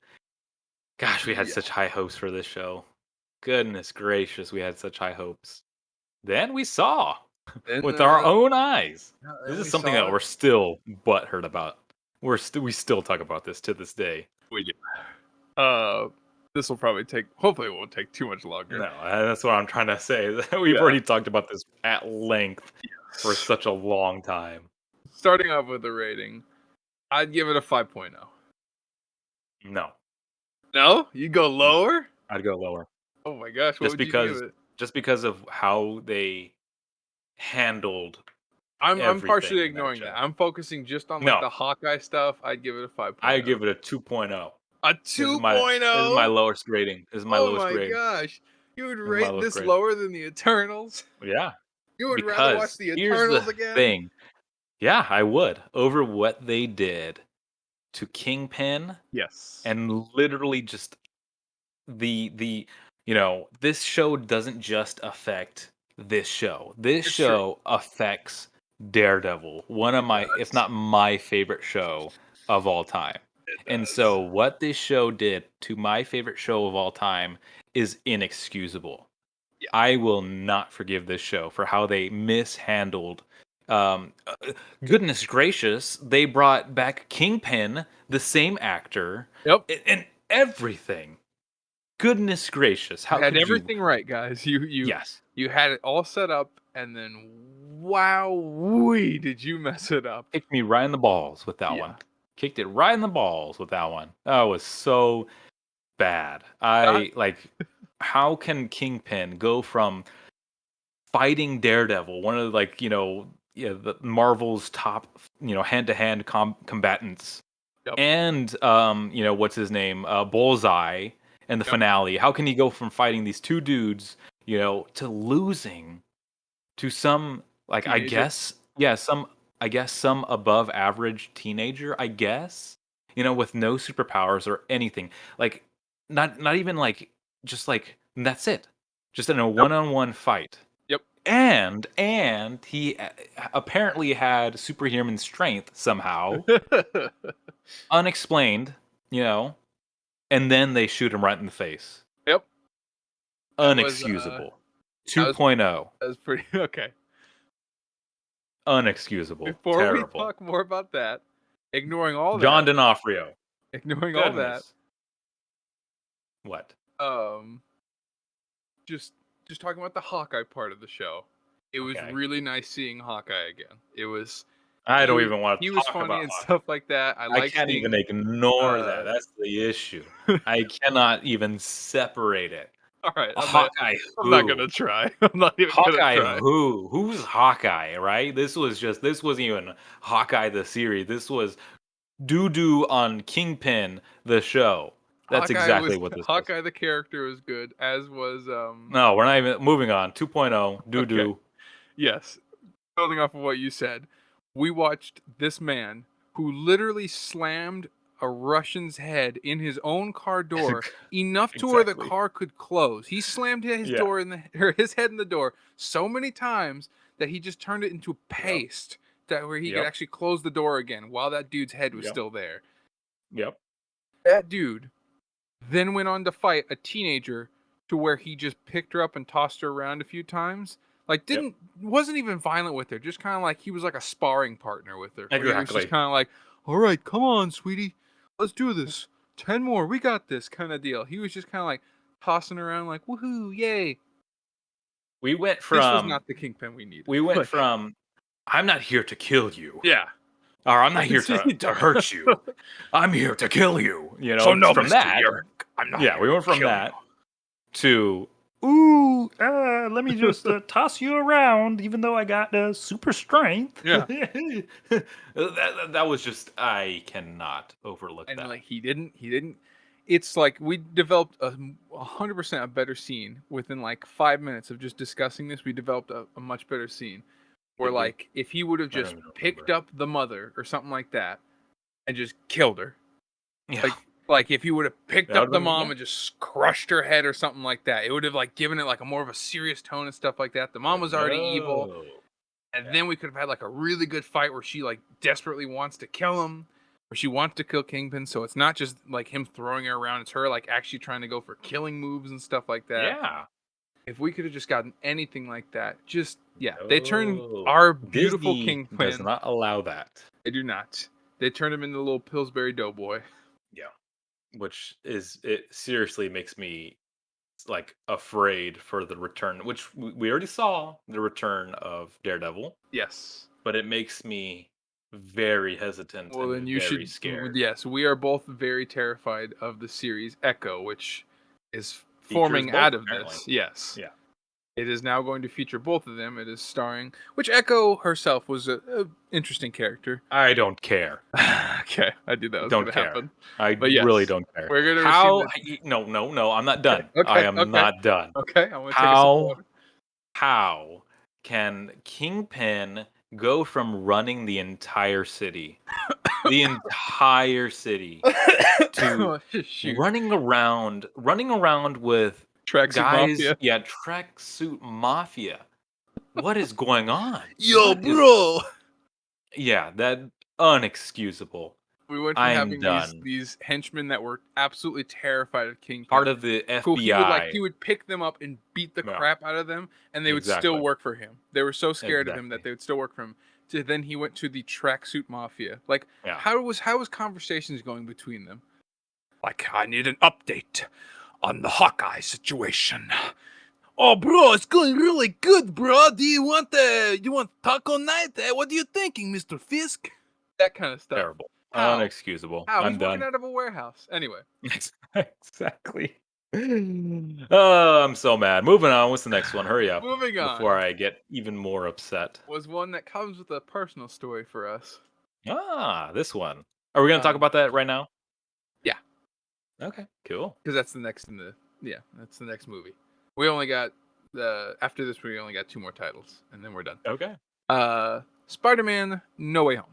Gosh, we had such high hopes for this show. Goodness gracious, we had such high hopes. Then we saw with our own eyes. This is something that we're still butthurt about. We still talk about this to this day. We do. This will probably hopefully it won't take too much longer. No, that's what I'm trying to say. We've already talked about this at length for such a long time. Starting off with the rating, I'd give it a 5.0. No. No? You go lower? I'd go lower. Oh my gosh, what would you give it? Just because of how they handled I'm partially ignoring that. I'm focusing just on the Hawkeye stuff. I'd give it a 5.0. I'd give it a 2.0. A 2.0? This is my lowest rating. This is my lowest grade. Oh my gosh. You would rate this lower than the Eternals? Yeah. You would rather watch the Eternals again? Thing. Yeah, I would. Over what they did to Kingpin. Yes. And literally just this show doesn't just affect this show. This show affects Daredevil, one of my, if not my favorite show of all time. And so what this show did to my favorite show of all time is inexcusable. Yeah. I will not forgive this show for how they mishandled. Goodness gracious, they brought back Kingpin, the same actor. Yep. And everything. Goodness gracious. How had everything right, guys. You had it all set up, and then wowee, did you mess it up? Kicked me right in the balls with that one. Kicked it right in the balls with that one. That was so bad. How can Kingpin go from fighting Daredevil, one of the Marvel's top, hand-to-hand combatants, and what's his name, Bullseye, in the finale? How can he go from fighting these two dudes, to losing to some teenager? some above average teenager, I guess, with no superpowers or anything, not even that's it, just in a one-on-one fight. And he apparently had superhuman strength somehow, unexplained, and then they shoot him right in the face. Unexcusable. 2.0. That was pretty okay. Unexcusable. Before Terrible. we talk more about that, ignoring all John that. D'Onofrio. Ignoring all that. What? Um, just talking about the Hawkeye part of the show. It was really nice seeing Hawkeye again. It was. I don't even want He to was talk funny about and Hawkeye. stuff like that. I I like can't even seeing. ignore that. That's the issue. I cannot even separate it. All right, Hawkeye I'm not who? gonna try. I'm not even gonna Hawkeye try. who? Who's Hawkeye, right? This wasn't even Hawkeye the series. This was doo-doo on Kingpin the show. That's exactly what this was. Hawkeye the character was good, as was No, we're not even moving on. 2.0, doo-doo. Okay. Yes. Building off of what you said, we watched this man who literally slammed a Russian's head in his own car door enough to where the Exactly. car could close. He slammed his door his head in the door so many times that he just turned it into paste that where he could actually close the door again while that dude's head was still there. Yep. That dude then went on to fight a teenager to where he just picked her up and tossed her around a few times. Like wasn't even violent with her, just kind of like he was like a sparring partner with her. Exactly. He was just kind of like, "All right, come on, sweetie, let's do this. 10 more, we got this," kind of deal. He was just kind of like tossing her around, like, "Woohoo, yay!" We went This was from not the Kingpin we needed. we went from I'm not here to kill you. Yeah. Or I'm not here to hurt you. I'm here to kill you. You know, So no, from Mr. that. Yerk, I'm not Yeah, here we went to from kill that you. to let me just toss you around, even though I got super strength. Yeah. that was just, I cannot overlook And that. like he didn't. It's like we developed 100% a better scene within like 5 minutes of just discussing this. We developed a much better scene where like if he would have just picked up the mother or something like that and just killed her, Yeah. like if he would have picked up the mom and just crushed her head or something like that, it would have like given it like a more of a serious tone and stuff like that. The mom was already evil, and then we could have had like a really good fight where she like desperately wants to kill him. Or she wants to kill Kingpin, so it's not just like him throwing her around, it's her like actually trying to go for killing moves and stuff like that. Yeah. If we could have just gotten anything like that, they turned our beautiful Disney Kingpin. does not allow that. They do not. They turned him into a little Pillsbury Doughboy. Yeah. Which it seriously makes me like afraid for the return, which we already saw the return of Daredevil. Yes. But it makes me very hesitant and very scared. Yes, we are both very terrified of the series Echo, which is forming out of this. Yes. Yeah. It is now going to feature both of them. It is starring, which Echo herself was a interesting character. I don't care. Okay, I knew that was going to happen. Really don't care. We're gonna No, I'm not done. Okay, I am not done. Okay, I'm gonna take a sip of water. How can Kingpin go from running the entire city, to running around with tracksuit mafia? Yeah, tracksuit mafia. What is going on? Yo, bro. Yeah, that unexcusable. We went from having these henchmen that were absolutely terrified of Kingpin. Part of the FBI. He would pick them up and beat the crap out of them, and they would still work for him. They were so scared of him that they would still work for him. So then he went to the tracksuit mafia. Like, how was conversations going between them? Like, I need an update on the Hawkeye situation. Oh, bro, it's going really good, bro. Do you want taco night? What are you thinking, Mr. Fisk? That kind of stuff. Terrible. Unexcusable. I'm done. Working out of a warehouse. Anyway. Exactly. Oh, I'm so mad. Moving on. What's the next one? Hurry up. Moving on. Before I get even more upset. Was one that comes with a personal story for us. This one. Are we going to talk about that right now? Yeah. Okay, cool. Because that's the next that's the next movie. We only got after this we only got 2 more titles and then we're done. Okay. Spider-Man No Way Home.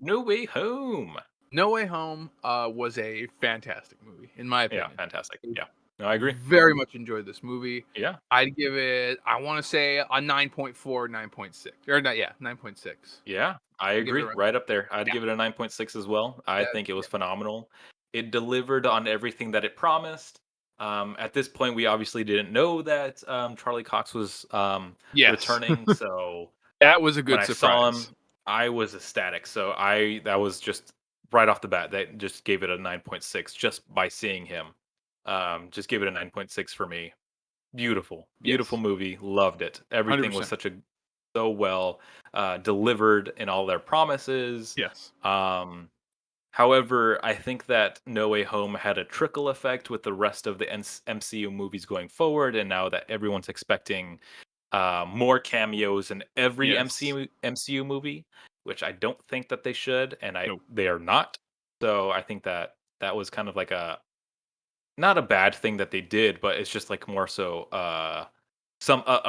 No Way Home. No Way Home was a fantastic movie, in my opinion. Yeah, fantastic. Yeah. No, I agree. Very much enjoyed this movie. Yeah. I'd give it, I want to say a 9.4, 9.6. Or not, 9.6. Yeah, I agree. Right up there. I'd give it a 9.6 as well. I think it was phenomenal. It delivered on everything that it promised. At this point, we obviously didn't know that Charlie Cox was returning, so that was a good surprise. I saw him, I was ecstatic. So that was just right off the bat. That just gave it a 9.6 just by seeing him. Just give it a 9.6 for me. Beautiful Yes. movie. Loved it. Everything was 100%. so well delivered in all their promises. Yes. However, I think that No Way Home had a trickle effect with the rest of the MCU movies going forward, and now that everyone's expecting more cameos in every Yes. MCU movie, which I don't think that they should, and Nope. they are not. So I think that that was kind of like a not a bad thing that they did, but it's just like more so a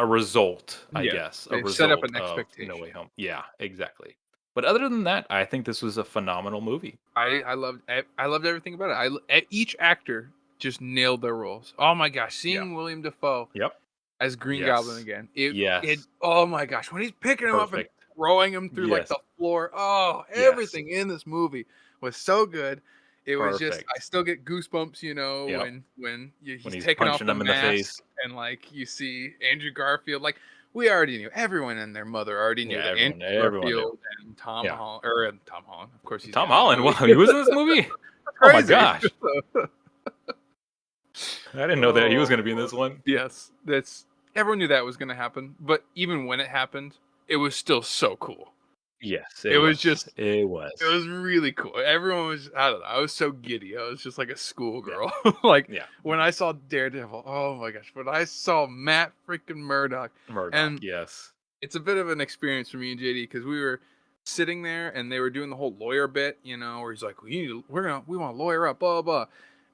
result, I Yeah. guess, a They set up result an of No expectation. Way Home. Yeah, exactly. But other than that, I think this was a phenomenal movie. I loved everything about it. Each actor just nailed their roles. Oh my gosh, Yeah. seeing William Dafoe Yep. as Green Goblin Yes. again. It Yes. oh my gosh, when he's picking him up and Perfect. throwing him through like Yes. the floor. Oh, Yes. everything in this movie was so good. It was just I Perfect. still get goosebumps, Yep. When he's he's taking off punching the them in the mask face. and like you see Andrew Garfield. Like we already knew, everyone and their mother already Yeah, knew that Andrew everyone knew. Garfield and Yeah. Tom Holland, of course he's Tom in every Holland. Wow, movie. he was in this movie? That's Oh my crazy. gosh. I didn't know that he was Oh, going to be in this one. yes. That's everyone knew that was going to happen, but even when it happened, it was still so cool. Yes, It it was was. just It it was. was really cool. Everyone was I don't know, I was so giddy. I was just like a Yeah. schoolgirl. Like Yeah. when I saw Daredevil, oh my gosh, when I saw Matt freaking Murdock. Murdoch, And yes. it's a bit of an experience for me and JD because we were sitting there and they were doing the whole lawyer bit, where he's like, we want to lawyer up, blah blah.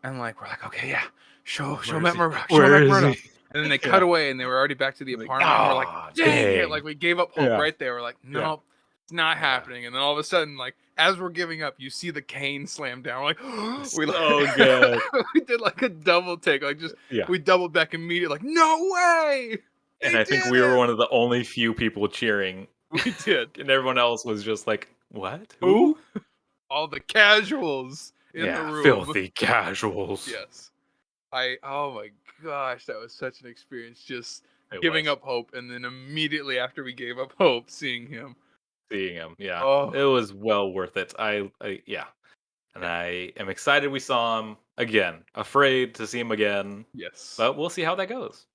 And like we're like, okay, yeah, show Where is Matt he? Murdock, show Where Matt is Murdock. he? And then they cut Yeah. away and they were already back to the Like, apartment and we're like, ah, dang it, dang. like we gave up hope Yeah. right there. We're like, Yeah. nope, it's not Yeah. happening. And then all of a sudden, like as we're giving up, you see the cane slam down. We're like, So good. we did like a double take, like just Yeah. we doubled back immediately, like no way, And he I think did we were it. one of the only few people cheering. We did. And everyone else was just like, what? Who? Who? All the casuals in the Yeah, room. filthy casuals. Yes. Oh my gosh, that was such an experience just It giving was. up hope and then immediately after we gave up hope seeing him. Seeing him, yeah. Oh, It was well worth it. Yeah. And yeah. I am excited we saw him again. Afraid to see him again, Yes. but we'll see how that goes.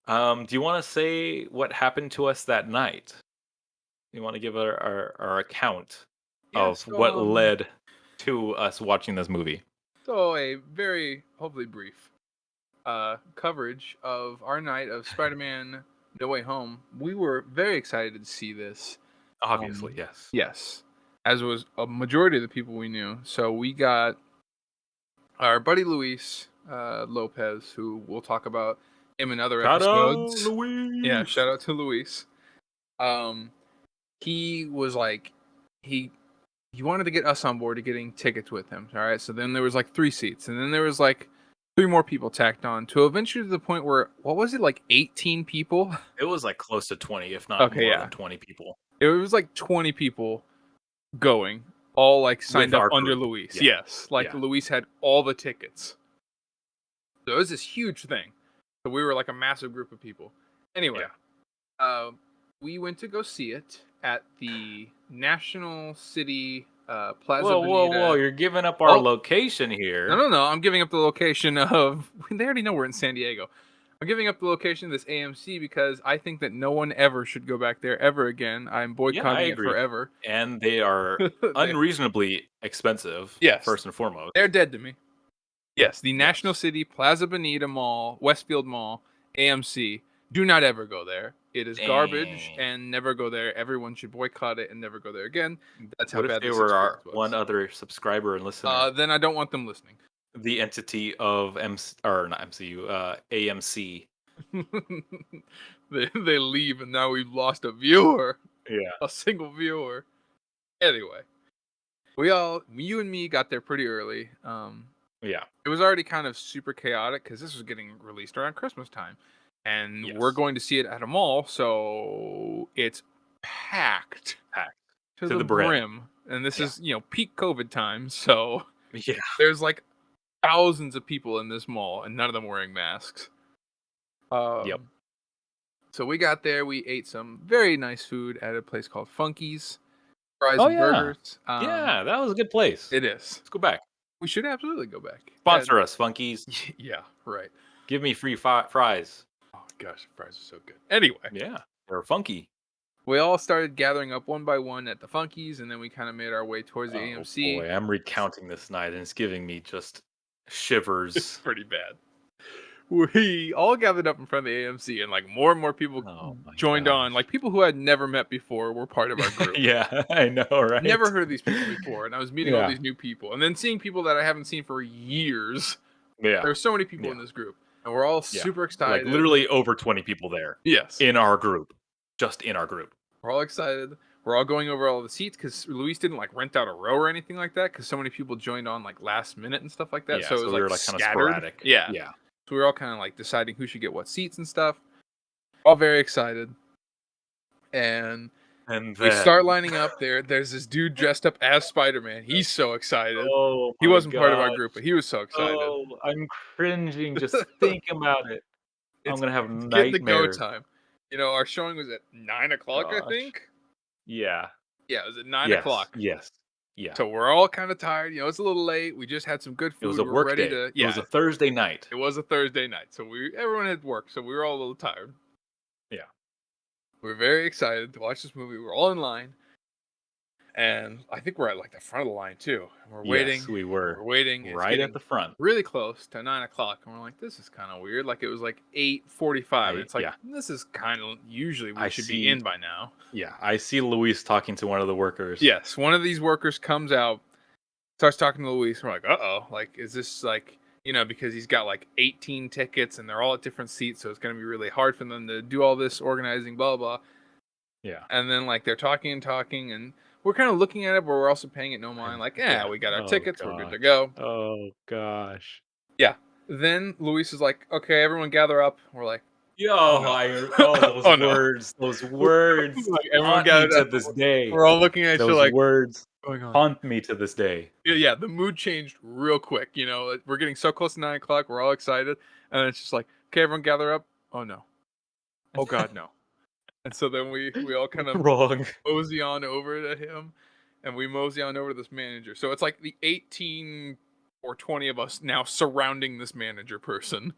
Do you want to say what happened to us that night? You want to give our account Yeah, of what led to us watching this movie? so a very hopefully brief coverage of our night of Spider-Man No Way Home. We were very excited to see this. Obviously, yes. Yes. As was a majority of the people we knew. So we got our buddy Luis Lopez, who we'll talk about him in other Shout out, episodes. Yeah, Luis. shout out to Luis. He was like, he wanted to get us on board to getting tickets with him. All right, so then there was like 3 seats, and then there was like 3 more people tacked on to eventually to the point where what was it, like 18 people? It was like close to 20, if not Okay, more yeah, than 20 people it was like 20 people going, all like signed with up our under group. Luis. Yeah. Yes, like Yeah. Luis had all the tickets. So it was this huge thing. So we were like a massive group of people. Anyway, we went to go see it at the National City Plaza Whoa! Bonita. You're giving up our location here. No. I'm giving up the location of. They already know we're in San Diego. I'm giving up the location of this AMC because I think that no one ever should go back there ever again. I'm Yeah, I boycotting it agree. forever. And they are unreasonably expensive. Yes, first and foremost. they're dead to me. Yes, the National Yes. City Plaza Bonita Mall, Westfield Mall, AMC. Do not ever go there. It is garbage, Dang. and never go there. Everyone should boycott it and never go there again. That's how What if bad they this were our experience was. one other subscriber and listener? Then I don't want them listening. The entity of or not MCU, AMC. They leave, and now we've lost a viewer, Yeah. a single viewer. Anyway, you and me got there pretty early. Yeah. It was already kind of super chaotic because this was getting released around Christmas time. And we're Yes. going to see it at a mall, so it's packed to the brim. And this is, peak COVID time, so Yeah. there's like thousands of people in this mall, and none of them wearing masks. Yep. So we got there, we ate some very nice food at a place called Funky's Fries Oh and yeah. Burgers. Yeah, that was a good place. It is. Let's go back. We should absolutely go back. Sponsor us, Funkies. Yeah, right. Give me free fries. Oh gosh, fries are so good. Anyway, yeah, they're funky. We all started gathering up one by one at the Funkies, and then we kind of made our way towards the AMC. Boy, I'm recounting this night, and it's giving me just shivers. It's pretty bad. We all gathered up in front of the AMC, and like more and more people joined on. Like people who I'd never met before were part of our group. Yeah, I know, right? Never heard of these people before, and I was meeting all these new people, and then seeing people that I haven't seen for years. Yeah, there's so many people in this group, and we're all super excited. Like literally over 20 people there. Yes, in our group, just in our group. We're all excited. We're all going over all the seats because Luis didn't like rent out a row or anything like that because so many people joined on like last minute and stuff like that. Yeah, so it was we were like kind of scattered. sporadic. Yeah. So we were all kind of like deciding who should get what seats and stuff. All very excited. And then we start lining up there. There's this dude dressed up as Spider-Man. He's so excited. Oh, he wasn't part of our group, but he was so excited. Oh, I'm cringing just thinking about it. I'm gonna have nightmares. Getting the go time. You know, our showing was at 9 o'clock, I think. Yeah. Yeah, it was at 9 o'clock. Yes. Yeah. So we're all kind of tired. You know, it's a little late. We just had some good food. It was a work day. It was a Thursday night. It was a Thursday night. So everyone had work. So we were all a little tired. Yeah. We were very excited to watch this movie. We're all in line. And I think we're at like the front of the line too. And we're waiting. Yes, we were. We're waiting. Right at the front. Really close to 9 o'clock. And we're like, this is kind of weird. Like it was like 8:45. And it's like, this is kind of usually we should be in by now. Yeah. I see Luis talking to one of the workers. Yes. One of these workers comes out, starts talking to Luis. We're like, uh-oh. Like, is this like, you know, because he's got like 18 tickets and they're all at different seats. So it's going to be really hard for them to do all this organizing, blah, blah. Yeah. And then like they're talking and we're kind of looking at it, but we're also paying it no mind. Like, we got our tickets. We're good to go. Oh, gosh. Yeah. Then Luis is like, okay, everyone gather up. We're like, those words. Those words like, everyone haunt gathered me up. to this day. We're all looking at each other like, words haunt me to this day. Yeah, the mood changed real quick. You know, we're getting so close to 9 o'clock. We're all excited. And it's just like, okay, everyone gather up. Oh, no. Oh, God, no. And so then we all kind of mosey on over to him, and we mosey on over to this manager. So it's like the 18 or 20 of us now surrounding this manager person.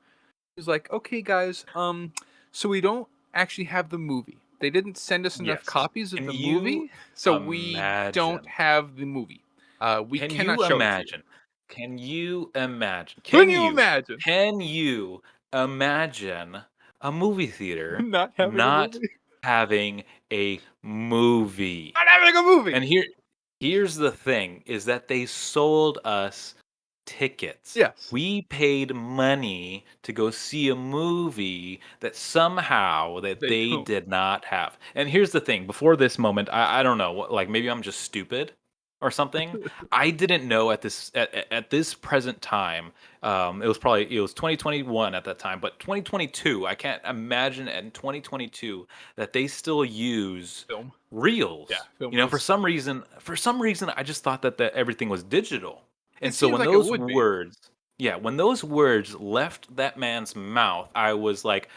He's like, okay, guys, so we don't actually have the movie. They didn't send us enough copies of the movie, so we don't have the movie. We cannot show it to you. Can you imagine? Can you imagine? Can you imagine a movie theater not having a movie? Not having a movie. And here's the thing: is that they sold us tickets. Yes. We paid money to go see a movie that somehow they did not have. And here's the thing: before this moment, I don't know, like maybe I'm just stupid or something. I didn't know at this present time. It was 2021 at that time, but 2022. I can't imagine in 2022 that they still use reels. Yeah, you know, for some reason, I just thought that everything was digital. And so when those words left that man's mouth, I was like,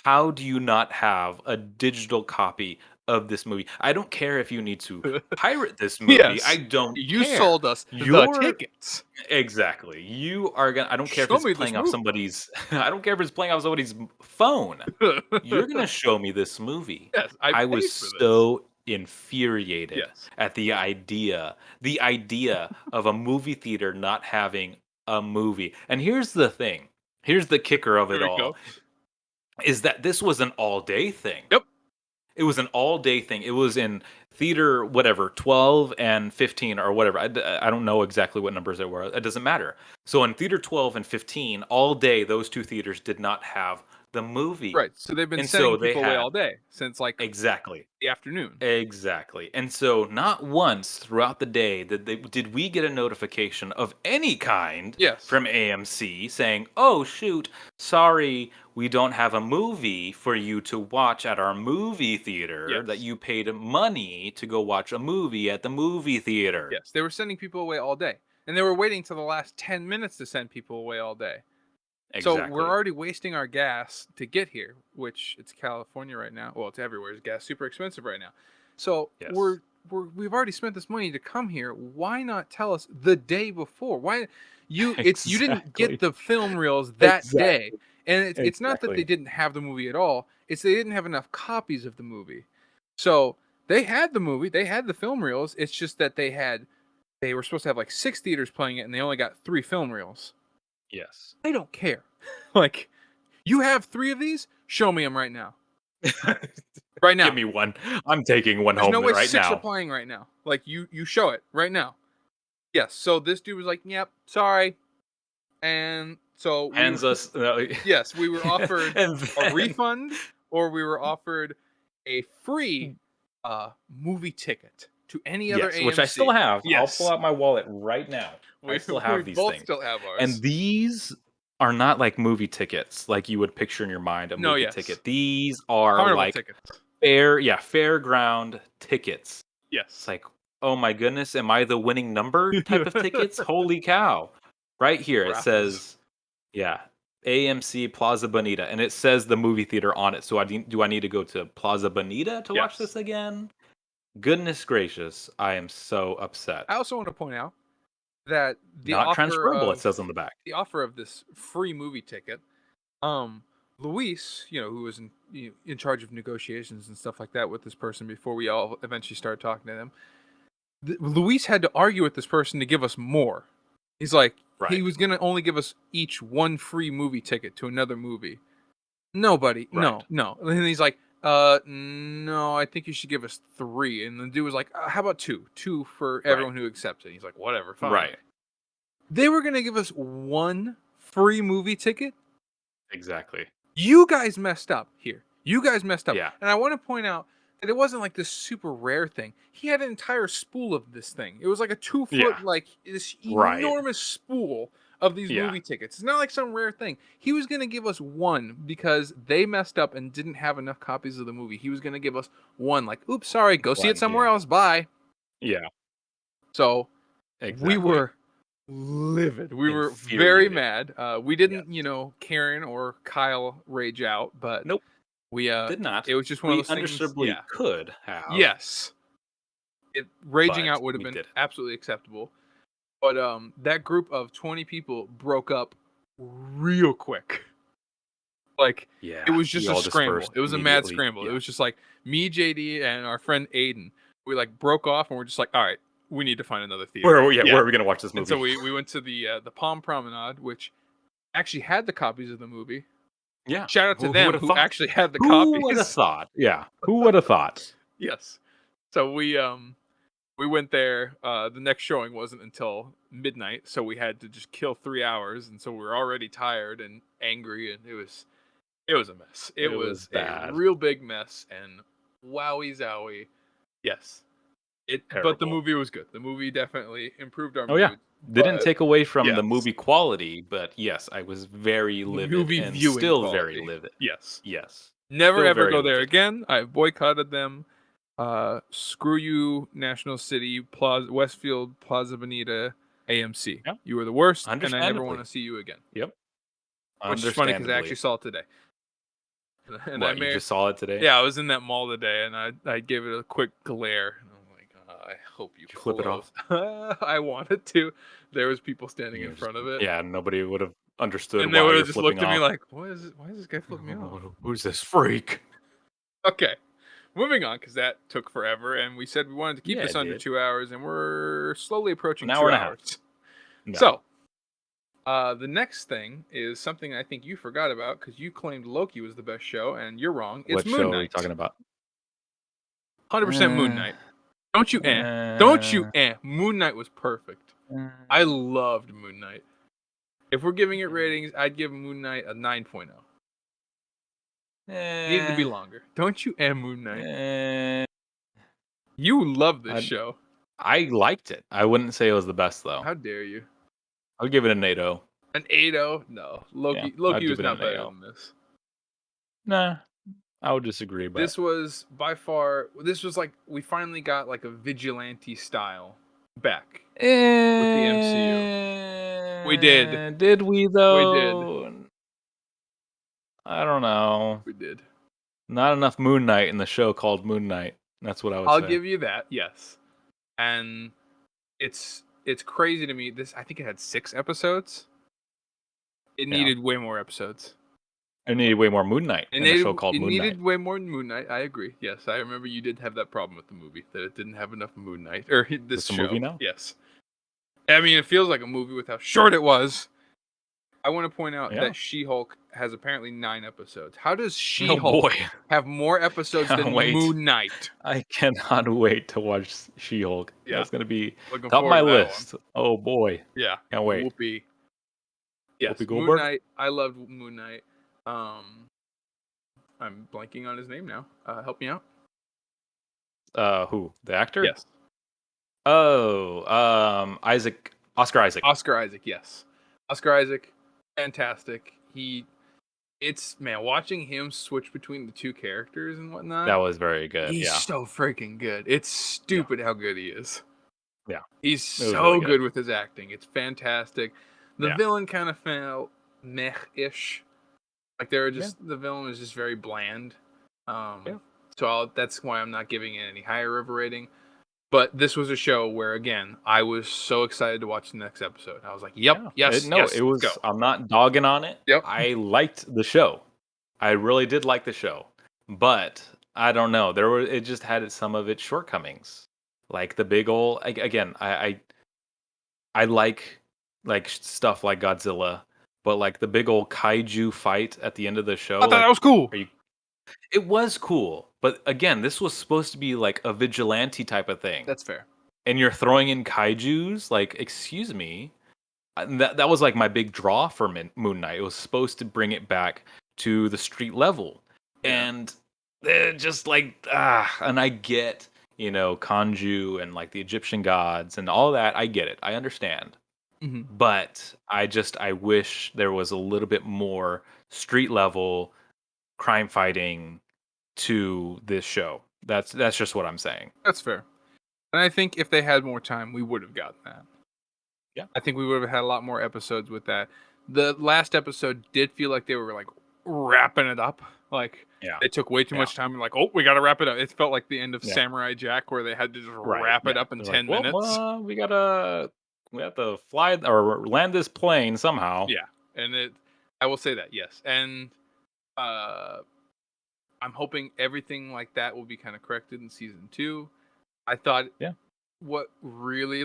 how do you not have a digital copy of this movie? I don't care if you need to pirate this movie. Yes. I don't care. You sold us the tickets. Exactly. You are gonna I don't care if it's playing off somebody's I don't care if it's playing off somebody's phone. You're gonna show me this movie. Yes, I was so infuriated at the idea of a movie theater not having a movie. And here's the thing. Here's the kicker of it all. Is that this was an all-day thing. Yep. It was an all-day thing. It was in theater, whatever, 12 and 15 or whatever. I don't know exactly what numbers there were. It doesn't matter. So in theater 12 and 15, all day, those two theaters did not have the movie. Right. So they've been sending people away all day since like the afternoon. Exactly. And so not once throughout the day did we get a notification of any kind from AMC saying, "Oh shoot, sorry, we don't have a movie for you to watch at our movie theater that you paid money to go watch a movie at the movie theater." Yes, they were sending people away all day. And they were waiting till the last 10 minutes to send people away all day. Exactly. So we're already wasting our gas to get here, which it's California right now. Well, it's everywhere. Gas super expensive right now. So we're we've already spent this money to come here. Why not tell us the day before? Why you didn't get the film reels that day, and it's not that they didn't have the movie at all. It's they didn't have enough copies of the movie. So they had the movie, they had the film reels. It's just that they were supposed to have like 6 theaters playing it, and they only got 3 film reels. Yes. I don't care. Like, you have 3 of these? Show me them right now. Right now. Give me one. I'm taking one There's home no way right 6 now. are playing right now. Like, you show it right now. Yes. So this dude was like, "Yep, sorry," and so Hands us. Yes, we were offered a refund, or we were offered a free movie ticket to any other AMC. Which I still have. Yes. I'll pull out my wallet right now. I still have these both things. still have ours. And these are not like movie tickets, like you would picture in your mind a movie ticket. These are Carnival like tickets. fairground tickets. Yes. It's like, oh my goodness, am I the winning number type of tickets? Holy cow. Right here it says, AMC Plaza Bonita, and it says the movie theater on it. So do I need to go to Plaza Bonita to watch this again? Goodness gracious, I am so upset. I also want to point out that the Not offer transferable, of, it says on the back. The offer of this free movie ticket, Luis, who was in charge of negotiations and stuff like that with this person before we all eventually started talking to them. Luis had to argue with this person to give us more. He's like, he was gonna only give us each one free movie ticket to another movie. Nobody, no. And he's like, no, I think you should give us 3. And the dude was like, how about 2? 2 for everyone who accepts it. He's like, whatever, fine. Right. They were gonna give us 1 free movie ticket. Exactly. You guys messed up here. You guys messed up. Yeah. And I want to point out that it wasn't like this super rare thing. He had an entire spool of this thing. It was like a 2-foot, like this enormous spool of these movie tickets. It's not like some rare thing. He was going to give us 1 because they messed up and didn't have enough copies of the movie. He was going to give us 1, like, oops, sorry, go see it somewhere else. Bye. Yeah. So we were livid. We were very mad. We didn't, Karen or Kyle rage out, but nope. We did not. It was just one of those things. Understandably could have. Yes. Raging out would have been absolutely acceptable. But that group of 20 people broke up real quick. Like, it was just a scramble. It was a mad scramble. It was just like me, JD, and our friend Aiden. We like broke off and we're just like, all right, we need to find another theater. Where are we going to watch this movie? And so we went to the Palm Promenade, which actually had the copies of the movie. Yeah. Shout out to them who actually had the copies. Who would have thought? Yeah. Who would have thought? Yes. So we went there. The next showing wasn't until midnight, so we had to just kill 3 hours, and so we were already tired and angry, and it was a mess. It was a real big mess, and wowie zowie. Yes. But the movie was good. The movie definitely improved our mood. Yeah. Didn't take away from the movie quality, but yes, I was very livid and still quality. Very livid. Yes. Never still ever go there again. I boycotted them. Screw you, National City, Westfield, Plaza Bonita, AMC. Yep. You were the worst, and I never want to see you again. Yep. Which is funny because I actually saw it today. And you just saw it today? Yeah, I was in that mall today, and I gave it a quick glare. I hope you flip it off. I wanted to. There was people standing in front of it. Yeah, nobody would have understood. And they would have just looked at me like, why is this guy flipping me off? Who's this freak? Okay, moving on, because that took forever, and we said we wanted to keep this under 2 hours, and we're slowly approaching 2 hours. No. So, the next thing is something I think you forgot about, because you claimed Loki was the best show, and you're wrong. It's Moon Knight. What show are you talking about? 100% Moon Knight. Don't you Don't you Moon Knight was perfect. I loved Moon Knight. If we're giving it ratings, I'd give Moon Knight a 9.0. Needed to be longer. Don't you Moon Knight. You love this show. I liked it. I wouldn't say it was the best, though. How dare you? I'll give it an 8.0. An 8.0? No. Loki was not better than this. Nah. I would disagree, but this was by far. This was like we finally got like a vigilante style back with the MCU. We did. Did we though? We did. I don't know. We did. Not enough Moon Knight in the show called Moon Knight. That's what I would I'll say. give you that. Yes, and it's crazy to me. I think it had 6 episodes. It needed way more episodes. It needed way more Moon Knight in the show called Moon Knight. It needed way more Moon Knight. I agree. Yes, I remember you did have that problem with the movie, that it didn't have enough Moon Knight. Or this show. It's a movie now? Yes. I mean, it feels like a movie with how short it was. I want to point out that She-Hulk has apparently 9 episodes. How does She-Hulk have more episodes than Moon Knight? I cannot wait to watch She-Hulk. Yeah. That's going to be Looking top of my list. One. Oh, boy. Yeah. Can't wait. Whoopee. Yes, Whoopi Goldberg? Moon Knight. I loved Moon Knight. I'm blanking on his name now. Help me out. Who? The actor? Yes. Oh, Oscar Isaac. Oscar Isaac, yes. Oscar Isaac, fantastic. Watching him switch between the 2 characters and whatnot. That was very good. He's so freaking good. It's stupid how good he is. Yeah. He's so really good with his acting. It's fantastic. The villain kind of felt meh-ish. Like the villain was just very bland. So that's why I'm not giving it any higher of a rating. But this was a show where, again, I was so excited to watch the next episode. I was like, yes. It was. Go. I'm not dogging on it. Yep. I liked the show. I really did like the show, but I don't know. It just had some of its shortcomings, like the big old. Again, I like stuff like Godzilla, but like the big old kaiju fight at the end of the show. I thought that was cool. It was cool, but again, this was supposed to be like a vigilante type of thing. That's fair. And you're throwing in kaijus, like, excuse me. That was like my big draw for Moon Knight. It was supposed to bring it back to the street level, and just like and I get Kanju and like the Egyptian gods and all that. I get it. I understand. Mm-hmm. But I wish there was a little bit more street level crime fighting to this show. That's just what I'm saying. That's fair. And I think if they had more time, we would have gotten that. Yeah. I think we would have had a lot more episodes with that. The last episode did feel like they were like wrapping it up. Like they took way too much time and like, we got to wrap it up. It felt like the end of Samurai Jack where they had to just wrap it up in 10 minutes. We have to fly or land this plane somehow. Yeah. And I will say that, yes. And I'm hoping everything like that will be kind of corrected in season 2. I thought what really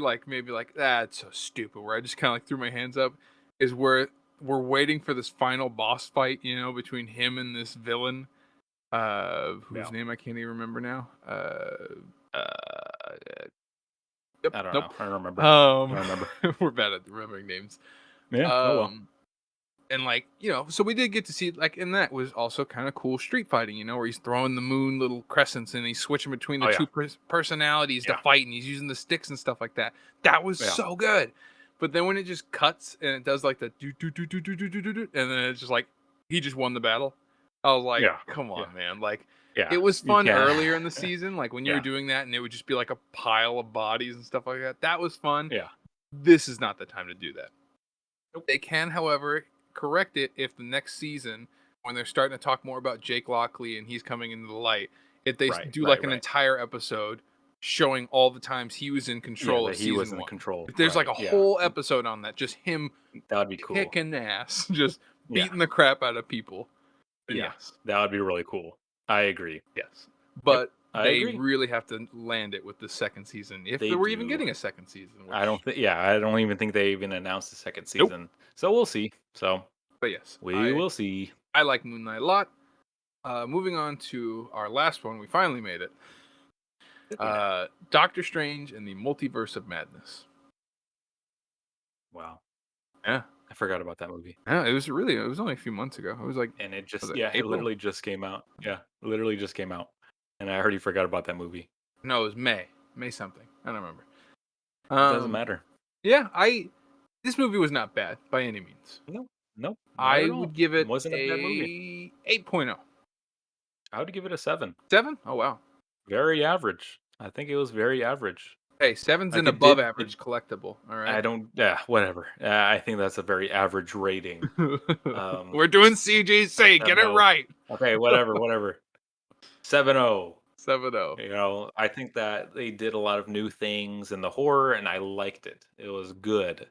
that's so stupid, where I just kind of like threw my hands up, is where we're waiting for this final boss fight, between him and this villain, whose name I can't even remember now. I don't know. I don't remember. We're bad at remembering names. Yeah. And so we did get to see and that was also kind of cool street fighting, where he's throwing the moon little crescents and he's switching between the two personalities to fight, and he's using the sticks and stuff like that. That was so good. But then when it just cuts and it does like the do do do do do do do do, and then it's just like he just won the battle. I was like, come on, man. It was fun earlier in the season, like when you were doing that and it would just be like a pile of bodies and stuff like that. That was fun. Yeah. This is not the time to do that. Nope. They can, however, correct it if the next season, when they're starting to talk more about Jake Lockley and he's coming into the light, if they do an entire episode showing all the times he was in control of season 1. He was in control. If there's like a whole episode on that, just him that would be cool. Kicking ass, just beating the crap out of people. Yes. That would be really cool. I agree. Yes. But they really have to land it with the second season, if they were even getting a second season. I don't even think they even announced the second season. Nope. So we'll see. But yes, we will see. I like Moon Knight a lot. Moving on to our last one, we finally made it. Doctor Strange and the Multiverse of Madness. Wow. Yeah. I forgot about that movie. Yeah, it was only a few months ago. It was like, and it literally just came out. Yeah, literally just came out, and I already forgot about that movie. No, it was May something. I don't remember. It doesn't matter. Yeah, this movie was not bad by any means. Nope. I would give it wasn't a bad movie. 8.0. I would give it a 7. 7? Oh wow. Very average. I think it was very average. Hey, 7's an above average collectible. All right. Whatever. I think that's a very average rating. We're doing CGC. Get it right. Okay, whatever. 7-0. 7-0. I think that they did a lot of new things in the horror, and I liked it. It was good,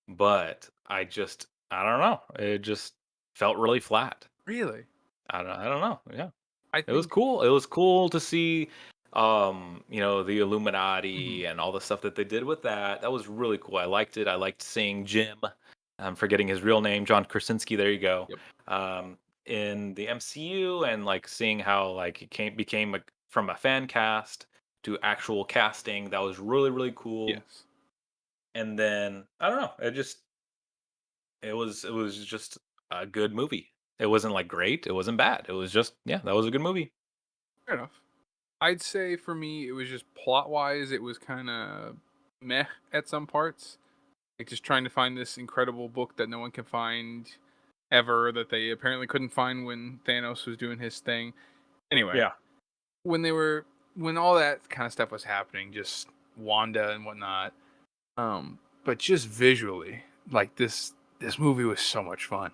but I don't know. It just felt really flat. Really? I don't know. Yeah. I It was think. cool. It was cool to see, the Mhm. Illuminati and all the stuff that they did with that. That was really cool. I liked it. I liked seeing Jim. I'm forgetting his real name, John Krasinski. There you go. Yep. In the MCU, and like seeing how like it became from a fan cast to actual casting. That was really really cool. Yes. And then I don't know. It was just a good movie. It wasn't like great. It wasn't bad. It was just, yeah, that was a good movie. Fair enough. I'd say for me, it was just plot wise, it was kind of meh at some parts. Like just trying to find this incredible book that no one can find ever, that they apparently couldn't find when Thanos was doing his thing. Anyway, Yeah. when all that kind of stuff was happening, just Wanda and whatnot. But just visually, like this movie was so much fun.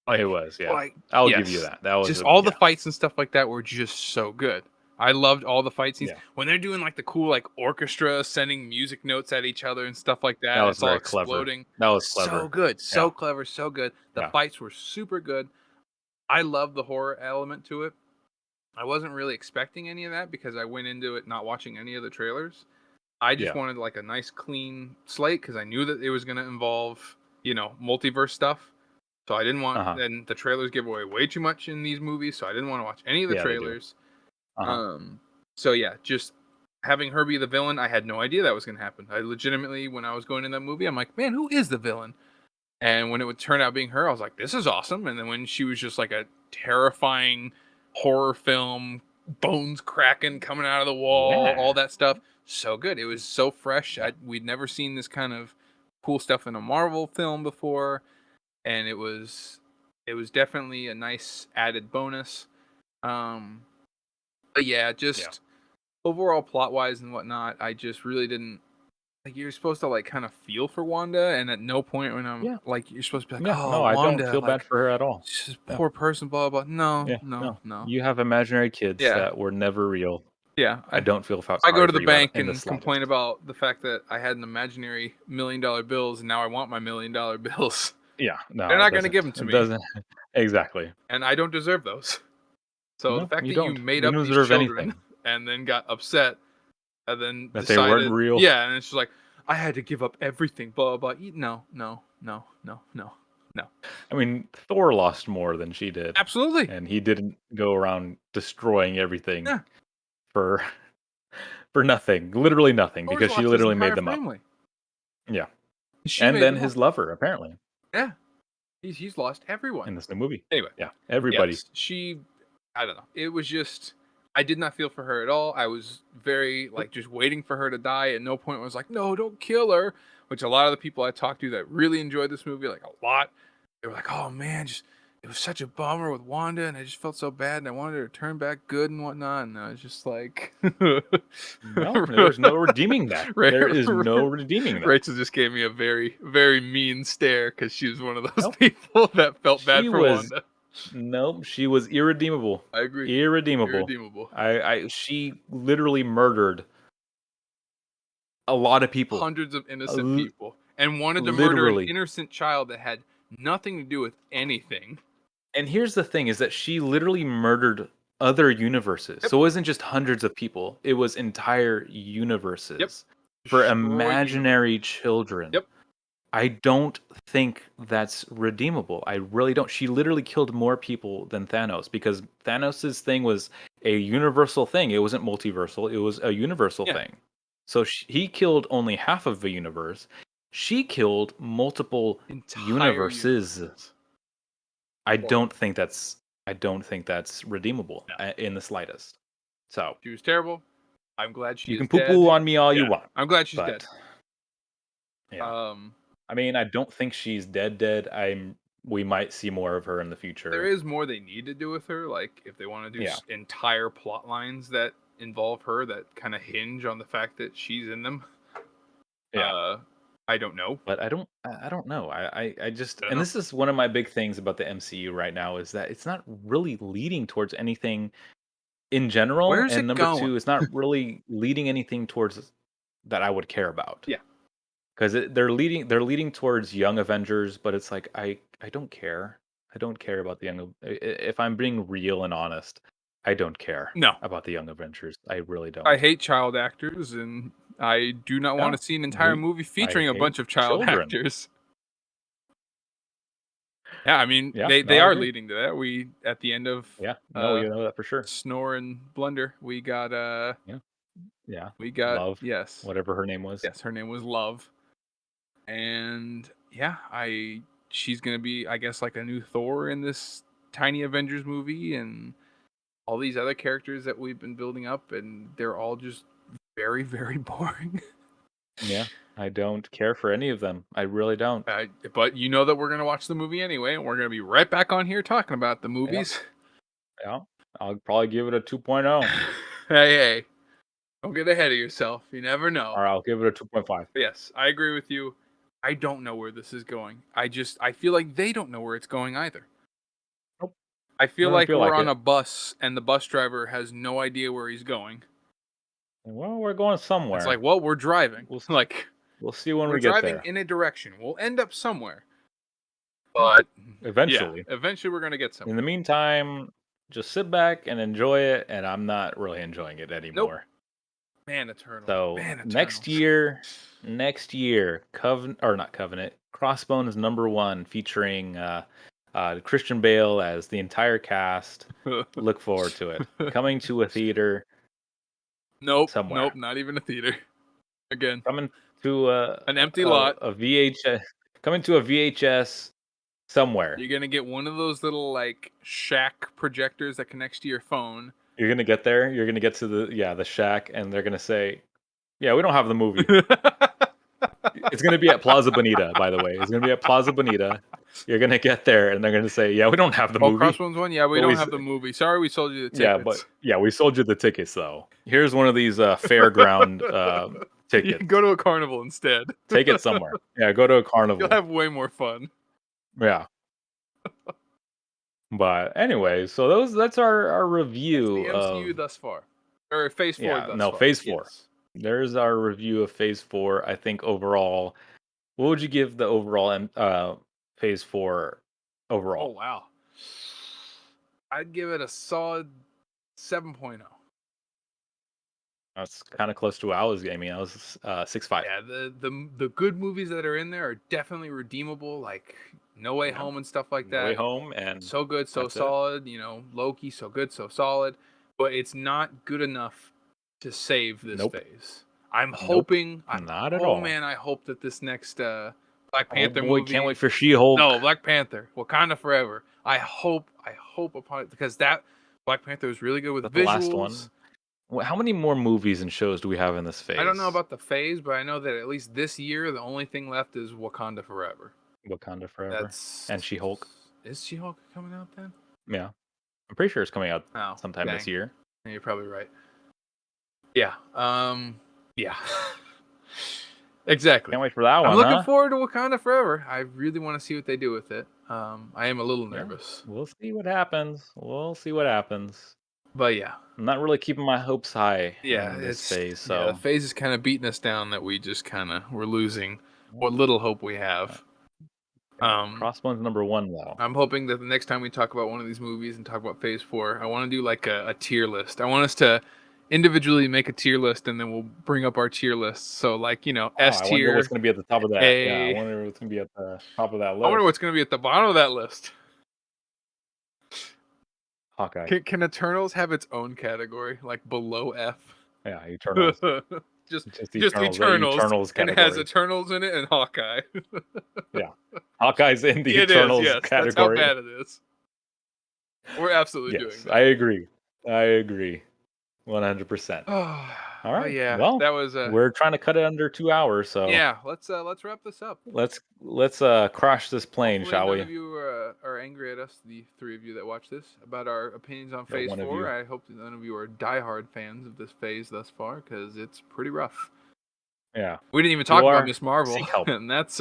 It Like, was, yeah. like I'll give you yes, that. That was just all the yeah. fights and stuff like that were just so good. I loved all the fight scenes Yeah. when they're doing like the cool like orchestra sending music notes at each other and stuff like that. That And was it's all very clever. exploding. That was So clever. good, Yeah. so clever, so good. The Yeah. fights were super good. I love the horror element to it. I wasn't really expecting any of that because I went into it not watching any of the trailers. I just Yeah. wanted like a nice clean slate because I knew that it was going to involve, multiverse stuff. So I didn't want, Uh-huh. and the trailers give away way too much in these movies, so I didn't want to watch any of the Yeah, they do. trailers. Uh-huh. So yeah, just having her be the villain, I had no idea that was going to happen. I legitimately, when I was going in that movie, I'm like, man, who is the villain? And when it would turn out being her, I was like, this is awesome. And then when she was just like a terrifying horror film, bones cracking, coming out of the wall, all Yeah. that stuff, so good. It was so fresh. We'd never seen this kind of cool stuff in a Marvel film before, and it was definitely a nice added bonus. Um, but yeah, Yeah. just overall plot wise and whatnot, I just really didn't like. You're supposed to like kind of feel for Wanda, and at no point when I'm Yeah. like, you're supposed to be like, Yeah. oh, No, I don't Wanda, feel bad like for her at all. she's a Yeah. poor person, blah blah. No, Yeah. no, No. no. You have imaginary kids Yeah, that were never real. yeah. I I don't feel I go sorry to for the you bank in the and complain slightest. about the fact that I had an imaginary $1 million bills, and now I want my $1 million bills. Yeah. They're No, it not gonna give doesn't. them to It me, doesn't. Exactly. and I don't deserve those. So the No, fact you that you don't. made You up don't these deserve children anything. and then got upset and then That they weren't decided, real. yeah, and it's just like I had to give up everything, blah blah blah. No, no, no, no, no, no. I mean, Thor lost more than she did, Absolutely. and he didn't go around destroying everything Yeah. for for nothing, literally nothing, Thor's because she lost his literally made entire them up. family. Yeah, She and made then them up. his lover apparently Yeah. He's lost everyone. in this new movie. Anyway, Yeah, everybody. yes, I don't know. It was just I did not feel for her at all. I was very Nope. like just waiting for her to die. At no point was like, no, don't kill her. Which a lot of the people I talked to that really enjoyed this movie, like a lot, they were like, oh man, just it was such a bummer with Wanda, and I just felt so bad, and I wanted her to turn back good and whatnot. And I was just like, No, there's no redeeming that. There is no redeeming that. Rachel just gave me a very, very mean stare because she was one of those Nope. people that felt bad She for was Wanda. nope. She was irredeemable. I agree. Irredeemable. Irredeemable. She literally murdered a lot of people. Hundreds of innocent L- people, and wanted to murder an literally. innocent child that had nothing to do with anything. And here's the thing is that she literally murdered other universes. Yep. So it wasn't just hundreds of people, it was entire Yep. universes for Destroyed imaginary universes. children. Yep. I don't think that's redeemable. I really don't. She literally killed more people than Thanos because Thanos's thing was a universal thing. It wasn't multiversal, it was a universal Yeah. thing. So he killed only half of the universe. She killed multiple Entire universes. universes. I Horrible. don't think that's redeemable No. in the slightest. So She was terrible. I'm glad she you is can poo dead. poo on me all you Yeah. want, I'm glad she's dead. but yeah, Um, I mean, I don't think she's dead. Dead. We might see more of her in the there future. is more they need to do with her. Like if they want to do Yeah. entire plot lines that involve her that kind of hinge on the fact that she's in them. Yeah. I don't know. But I don't know. I just, I don't and know. this is one of my big things about the MCU right now is that it's not really leading towards anything in general, Where's and it number going? two, it's not really leading anything towards that I would care about. Yeah. Because they're leading towards young Avengers, but it's like I don't care. I don't care about the young. If I'm being real and honest, I don't care No. about the young Avengers. I really don't. I hate child actors, and I do not want to see an entire movie featuring a bunch of child actors. Yeah, I mean, they are leading to that. We at the end of you know that for sure. Snore and Blunder, we got we got Love. Yes, whatever her name was. Yes, her name was Love, and yeah, she's gonna be, I guess, like a new Thor in this tiny Avengers movie, and all these other characters that we've been building up, and they're all just very, very boring. Yeah, I don't care for any of them. I really don't. But you know that we're gonna watch the movie anyway, and we're gonna be right back on here talking about the movies. Yeah, I'll probably give it a 2.0. Hey, don't get ahead of yourself. You never know. Or I'll give it a 2.5. Yes, I agree with you. I don't know where this is going. I feel like they don't know where it's going either. Nope. I feel like we're on a bus, and the bus driver has no idea where he's going. Well, we're going somewhere. It's like, well, we're driving. We'll see when we get there. We're driving in a direction. We'll end up somewhere. But eventually. Yeah, eventually we're going to get somewhere. In the meantime, just sit back and enjoy it, and I'm not really enjoying it anymore. Nope. Man, Eternal. So next year, Covenant, Crossbones #1, featuring Christian Bale as the entire cast. Look forward to it. Coming to a theater. Somewhere. Nope, not even a theater. Again, coming to an empty lot. A VHS. Coming to a VHS somewhere. You're gonna get one of those little like shack projectors that connects to your phone. You're gonna get there. You're gonna get to the shack, and they're gonna say, "Yeah, we don't have the movie." It's gonna be at Plaza Bonita, by the way. It's gonna be at Plaza Bonita. You're gonna get there, and they're gonna say, "Yeah, we don't have the movie." Crossbones one, yeah, we don't have the movie. Sorry, we sold you the tickets. We sold you the tickets though. Here's one of these fairground tickets. You can go to a carnival instead. Take it somewhere. Yeah, go to a carnival. You'll have way more fun. Yeah. But anyway, so that's our review of the MCU thus far, or Phase 4. Yeah, no, Phase 4. Yes. There's our review of Phase 4. I think overall, what would you give the overall Phase 4 overall? Oh wow, I'd give it a solid 7.0. That's kind of close to what I was gaming. I was 6.5. Yeah, the good movies that are in there are definitely redeemable, like No Way Home and stuff like that. No Way Home and so good, so solid. You know, Loki, so good, so solid. But it's not good enough to save this phase. I'm hoping. Not at all. Oh man, I hope that this next Black Panther movie. Can't wait for She-Hulk. No, Black Panther. Wakanda Forever. I hope upon it, because that Black Panther was really good with visuals. The last one. How many more movies and shows do we have in this phase? I don't know about the phase, but I know that at least this year, the only thing left is Wakanda Forever. Wakanda Forever. And She-Hulk. Is She-Hulk coming out then? Yeah. I'm pretty sure it's coming out sometime this year. Yeah, you're probably right. Yeah. Yeah. Exactly. Can't wait for that one. I'm looking forward to Wakanda Forever. I really want to see what they do with it. I am a little nervous. We'll see what happens. But yeah, I'm not really keeping my hopes high. Yeah, in this phase. So the phase is kind of beating us down, that we just we're losing what little hope we have. Crossbones #1 though. I'm hoping that the next time we talk about one of these movies and talk about Phase 4, I want to do like a tier list. I want us to individually make a tier list, and then we'll bring up our tier lists. So like, S tier. I wonder what's going to be at the top of that. I wonder what's going to be at the top of that list. I wonder what's going to be at the bottom of that list. Hawkeye. Can Eternals have its own category, like below F? Yeah, Eternals. just Eternals category. And it has Eternals in it and Hawkeye. Yeah, Hawkeye's in the Eternals category. That's how bad it is. We're absolutely doing that. I agree. 100%. All right. Yeah. Well, that was. We're trying to cut it under 2 hours, so yeah. Let's wrap this up. Let's crash this plane, Hopefully shall we? None of you are angry at us, the 3 of you that watch this, about our opinions on Phase 4. I hope that none of you are diehard fans of this phase thus far, because it's pretty rough. Yeah. We didn't even talk about Miss Marvel, and that's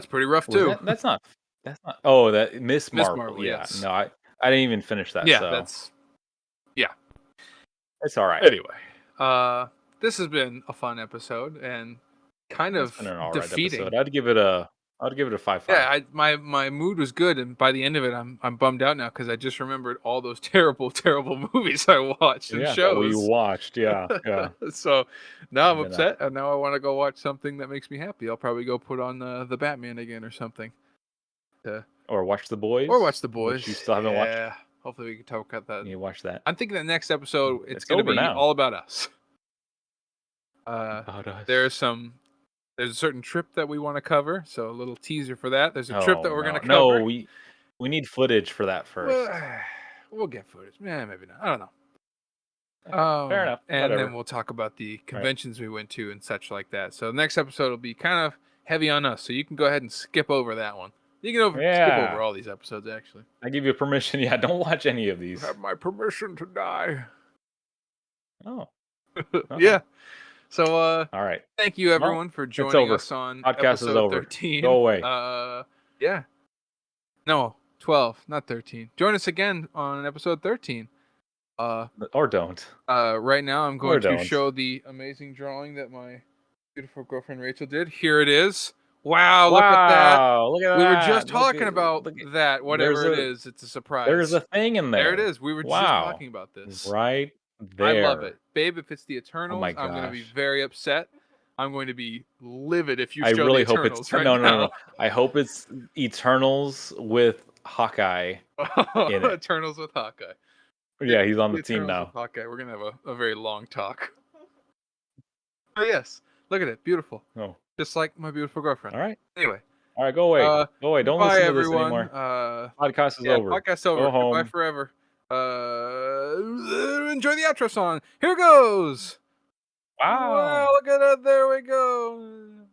pretty rough too. That's not. Oh, that Miss Marvel. Yes. No, I didn't even finish that. Yeah. So. That's. Yeah. It's all right. Anyway, this has been a fun episode and kind It's of been an all right defeating. episode. I'd give it a 5/5. Yeah, my mood was good, and by the end of it, I'm bummed out now because I just remembered all those terrible movies I watched and Yeah, that we shows. watched. Yeah. So now I'm Been a- upset, and now I want to go watch something that makes me happy. I'll probably go put on the Batman again or something. Or watch The Boys. Or watch The Boys. Which you still haven't watched. Yeah, hopefully we can talk about that. You watch that. I'm thinking the next episode it's It's going to over be now. all about us. About us. There's a certain trip that we want to cover, so a little teaser for that. There's a trip that we're going to cover. No, we need footage for that first. We'll get footage. Maybe not. I don't know. Fair enough. And Whatever. then we'll talk about the conventions we went to and such like that. So the next episode will be kind of heavy on us, so you can go ahead and skip over that one. You can skip over all these episodes, actually. I give you permission. Yeah, don't watch any of these. You have my permission to die. Oh. Yeah. So, all right. Thank you, everyone, for joining us on episode 13. Go away. Yeah. No, 12, not 13. Join us again on episode 13. Or don't. Right now, I'm going to show the amazing drawing that my beautiful girlfriend Rachel did. Here it is. Wow, look at that. Look at that. We were just talking about that. Whatever it is, it's a surprise. There's a thing in there. There it is. We were just talking about this. Right there. I love it. Babe, if it's the Eternals, my I'm going to be gosh. very upset. I'm going to be livid if you I show really the hope Eternals it's right no. now. I hope it's Eternals with Hawkeye in it. Eternals with Hawkeye. Yeah, he's on the team Eternals now. with Hawkeye. We're going to have a very long talk. But yes, look at it. Beautiful. Oh. Just like my beautiful girlfriend. All right. Anyway. All right, go away. Go away. Don't listen to this anymore. Podcast is over. Podcast over. Go home. Goodbye forever. Enjoy the outro song. Here goes. Wow. Look at that. There we go.